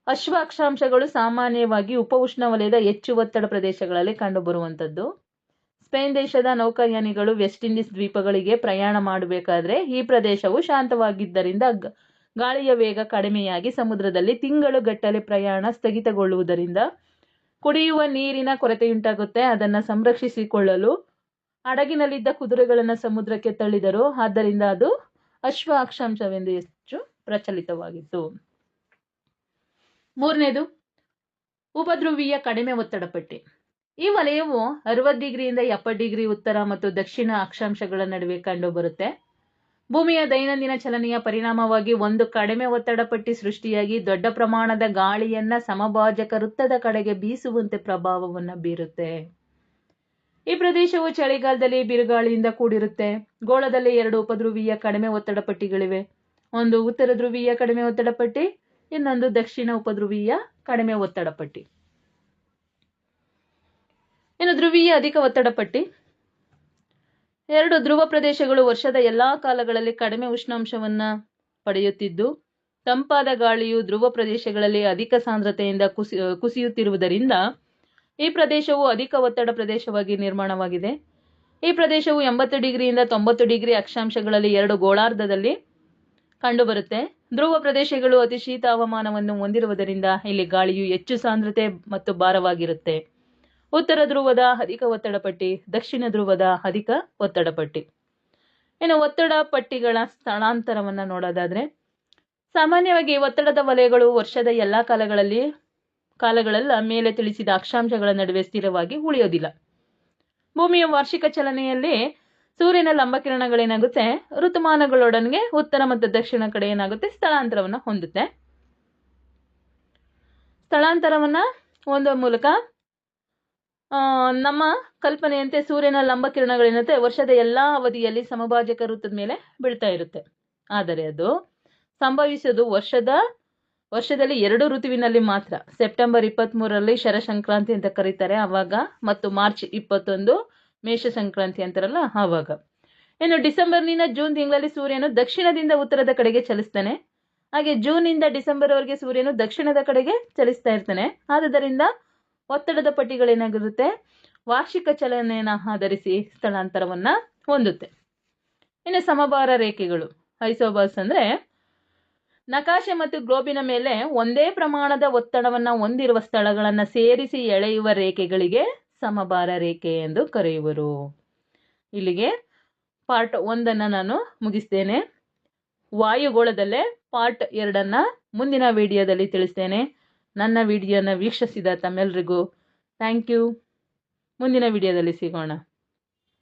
ಅಶ್ವ ಅಕ್ಷಾಂಶಗಳು ಸಾಮಾನ್ಯವಾಗಿ ಉಪ ಉಷ್ಣವಲಯದ ಹೆಚ್ಚು ಒತ್ತಡ ಪ್ರದೇಶಗಳಲ್ಲಿ ಕಂಡುಬರುವಂಥದ್ದು. ಸ್ಪೇನ್ ದೇಶದ ನೌಕಾಯಾನಿಗಳು ವೆಸ್ಟ್ ಇಂಡೀಸ್ ದ್ವೀಪಗಳಿಗೆ ಪ್ರಯಾಣ ಮಾಡಬೇಕಾದ್ರೆ ಈ ಪ್ರದೇಶವು ಶಾಂತವಾಗಿದ್ದರಿಂದ ಗಾಳಿಯ ವೇಗ ಕಡಿಮೆಯಾಗಿ ಸಮುದ್ರದಲ್ಲಿ ತಿಂಗಳುಗಟ್ಟಲೆ ಪ್ರಯಾಣ ಸ್ಥಗಿತಗೊಳ್ಳುವುದರಿಂದ ಕುಡಿಯುವ ನೀರಿನ ಕೊರತೆಯುಂಟಾಗುತ್ತೆ. ಅದನ್ನು ಸಂರಕ್ಷಿಸಿಕೊಳ್ಳಲು ಹಡಗಿನಲ್ಲಿದ್ದ ಕುದುರೆಗಳನ್ನು ಸಮುದ್ರಕ್ಕೆ ತಳ್ಳಿದರು. ಆದ್ದರಿಂದ ಅದು ಅಶ್ವ ಅಕ್ಷಾಂಶವೆಂದು ಹೆಚ್ಚು ಪ್ರಚಲಿತವಾಗಿತ್ತು. ಮೂರನೇದು ಉಪಧ್ರುವೀಯ ಕಡಿಮೆ ಒತ್ತಡ ಪಟ್ಟಿ. ಈ ವಲಯವು 60 ಡಿಗ್ರಿಯಿಂದ 70 ಡಿಗ್ರಿ ಉತ್ತರ ಮತ್ತು ದಕ್ಷಿಣ ಅಕ್ಷಾಂಶಗಳ ನಡುವೆ ಕಂಡುಬರುತ್ತೆ. ಭೂಮಿಯ ದೈನಂದಿನ ಚಲನೆಯ ಪರಿಣಾಮವಾಗಿ ಒಂದು ಕಡಿಮೆ ಒತ್ತಡ ಪಟ್ಟಿ ಸೃಷ್ಟಿಯಾಗಿ ದೊಡ್ಡ ಪ್ರಮಾಣದ ಗಾಳಿಯನ್ನ ಸಮಭಾಜಕ ವೃತ್ತದ ಕಡೆಗೆ ಬೀಸುವಂತೆ ಪ್ರಭಾವವನ್ನು ಬೀರುತ್ತೆ. ಈ ಪ್ರದೇಶವು ಚಳಿಗಾಲದಲ್ಲಿ ಬಿರುಗಾಳಿಯಿಂದ ಕೂಡಿರುತ್ತೆ. ಗೋಳದಲ್ಲಿ 2 ಉಪಧ್ರುವೀಯ ಕಡಿಮೆ ಒತ್ತಡ ಪಟ್ಟಿಗಳಿವೆ. ಒಂದು ಉತ್ತರ ಧ್ರುವೀಯ ಕಡಿಮೆ ಒತ್ತಡ ಪಟ್ಟಿ, ಇನ್ನೊಂದು ದಕ್ಷಿಣ ಉಪಧ್ರುವೀಯ ಕಡಿಮೆ ಒತ್ತಡ ಪಟ್ಟಿ. ಇನ್ನು ಧ್ರುವೀಯ ಅಧಿಕ ಒತ್ತಡ ಪಟ್ಟಿ. 2 ಧ್ರುವ ಪ್ರದೇಶಗಳು ವರ್ಷದ ಎಲ್ಲಾ ಕಾಲಗಳಲ್ಲಿ ಕಡಿಮೆ ಉಷ್ಣಾಂಶವನ್ನ ಪಡೆಯುತ್ತಿದ್ದು, ತಂಪಾದ ಗಾಳಿಯು ಧ್ರುವ ಪ್ರದೇಶಗಳಲ್ಲಿ ಅಧಿಕ ಸಾಂದ್ರತೆಯಿಂದ ಕುಸಿಯುತ್ತಿರುವುದರಿಂದ ಈ ಪ್ರದೇಶವು ಅಧಿಕ ಒತ್ತಡ ಪ್ರದೇಶವಾಗಿ ನಿರ್ಮಾಣವಾಗಿದೆ. ಈ ಪ್ರದೇಶವು 80 ಡಿಗ್ರಿಯಿಂದ 90 ಡಿಗ್ರಿ ಅಕ್ಷಾಂಶಗಳಲ್ಲಿ 2 ಗೋಳಾರ್ಧದಲ್ಲಿ ಕಂಡುಬರುತ್ತೆ. ಧ್ರುವ ಪ್ರದೇಶಗಳು ಅತಿ ಶೀತ ಹವಾಮಾನವನ್ನು ಹೊಂದಿರುವುದರಿಂದ ಇಲ್ಲಿ ಗಾಳಿಯು ಹೆಚ್ಚು ಸಾಂದ್ರತೆ ಮತ್ತು ಭಾರವಾಗಿರುತ್ತೆ. ಉತ್ತರ ಧ್ರುವದ ಅಧಿಕ ಒತ್ತಡ ಪಟ್ಟಿ, ದಕ್ಷಿಣ ಧ್ರುವದ ಅಧಿಕ ಒತ್ತಡ ಪಟ್ಟಿ. ಇನ್ನು ಒತ್ತಡ ಪಟ್ಟಿಗಳ ಸ್ಥಳಾಂತರವನ್ನು ನೋಡೋದಾದ್ರೆ, ಸಾಮಾನ್ಯವಾಗಿ ಒತ್ತಡದ ವಲಯಗಳು ವರ್ಷದ ಎಲ್ಲಾ ಕಾಲಗಳೆಲ್ಲ ಮೇಲೆ ತಿಳಿಸಿದ ಅಕ್ಷಾಂಶಗಳ ನಡುವೆ ಸ್ಥಿರವಾಗಿ ಉಳಿಯೋದಿಲ್ಲ. ಭೂಮಿಯ ವಾರ್ಷಿಕ ಚಲನೆಯಲ್ಲಿ ಸೂರ್ಯನ ಲಂಬಕಿರಣಗಳೇನಾಗುತ್ತೆ, ಋತುಮಾನಗಳೊಡನೆ ಉತ್ತರ ಮತ್ತು ದಕ್ಷಿಣ ಕಡೆ ಏನಾಗುತ್ತೆ, ಸ್ಥಳಾಂತರವನ್ನು ಹೊಂದುತ್ತೆ. ಸ್ಥಳಾಂತರವನ್ನ ಹೊಂದುವ ಮೂಲಕ ನಮ್ಮ ಕಲ್ಪನೆಯಂತೆ ಸೂರ್ಯನ ಲಂಬಕಿರಣಗಳೇನಂತೆ ವರ್ಷದ ಎಲ್ಲಾ ಅವಧಿಯಲ್ಲಿ ಸಮಭಾಜಕ ವೃತ್ತದ ಮೇಲೆ ಬೀಳ್ತಾ ಇರುತ್ತೆ. ಆದರೆ ಅದು ಸಂಭವಿಸೋದು ವರ್ಷದಲ್ಲಿ 2 ಋತುವಿನಲ್ಲಿ ಮಾತ್ರ. ಸೆಪ್ಟೆಂಬರ್ 23ರಲ್ಲಿ ಶರ ಸಂಕ್ರಾಂತಿ ಅಂತ ಕರೀತಾರೆ ಆವಾಗ, ಮತ್ತು ಮಾರ್ಚ್ 21 ಮೇಷ ಸಂಕ್ರಾಂತಿ ಅಂತಾರಲ್ಲ ಆವಾಗ. ಇನ್ನು ಡಿಸೆಂಬರ್ನಿಂದ ಜೂನ್ ತಿಂಗಳಲ್ಲಿ ಸೂರ್ಯನು ದಕ್ಷಿಣದಿಂದ ಉತ್ತರದ ಕಡೆಗೆ ಚಲಿಸ್ತಾನೆ. ಹಾಗೆ ಜೂನ್ನಿಂದ ಡಿಸೆಂಬರ್ ವರೆಗೆ ಸೂರ್ಯನು ದಕ್ಷಿಣದ ಕಡೆಗೆ ಚಲಿಸ್ತಾ ಇರ್ತಾನೆ. ಆದ್ದರಿಂದ ಒತ್ತಡದ ಪಟ್ಟಿಗಳೇನಾಗಿರುತ್ತೆ, ವಾರ್ಷಿಕ ಚಲನೆಯನ್ನು ಆಧರಿಸಿ ಸ್ಥಳಾಂತರವನ್ನ ಹೊಂದುತ್ತೆ. ಇನ್ನು ಸಮಭಾರ ರೇಖೆಗಳು, ಐಸೋಬಾರ್ಸ್ ಅಂದ್ರೆ ನಕಾಶೆ ಮತ್ತು ಗ್ಲೋಬಿನ ಮೇಲೆ ಒಂದೇ ಪ್ರಮಾಣದ ಒತ್ತಡವನ್ನ ಹೊಂದಿರುವ ಸ್ಥಳಗಳನ್ನು ಸೇರಿಸಿ ಎಳೆಯುವ ರೇಖೆಗಳಿಗೆ ಸಮಭಾರ ರೇಖೆ ಎಂದು ಕರೆಯುವರು. ಇಲ್ಲಿಗೆ ಪಾರ್ಟ್ 1 ನಾನು ಮುಗಿಸ್ತೇನೆ. ವಾಯುಗೋಳದಲ್ಲೇ ಪಾರ್ಟ್ 2 ಮುಂದಿನ ವಿಡಿಯೋದಲ್ಲಿ ತಿಳಿಸ್ತೇನೆ. ನನ್ನ ವಿಡಿಯೋನ ವೀಕ್ಷಿಸಿದ ತಮ್ಮೆಲ್ಲರಿಗೂ ಥ್ಯಾಂಕ್ ಯು. ಮುಂದಿನ ವಿಡಿಯೋದಲ್ಲಿ ಸಿಗೋಣ.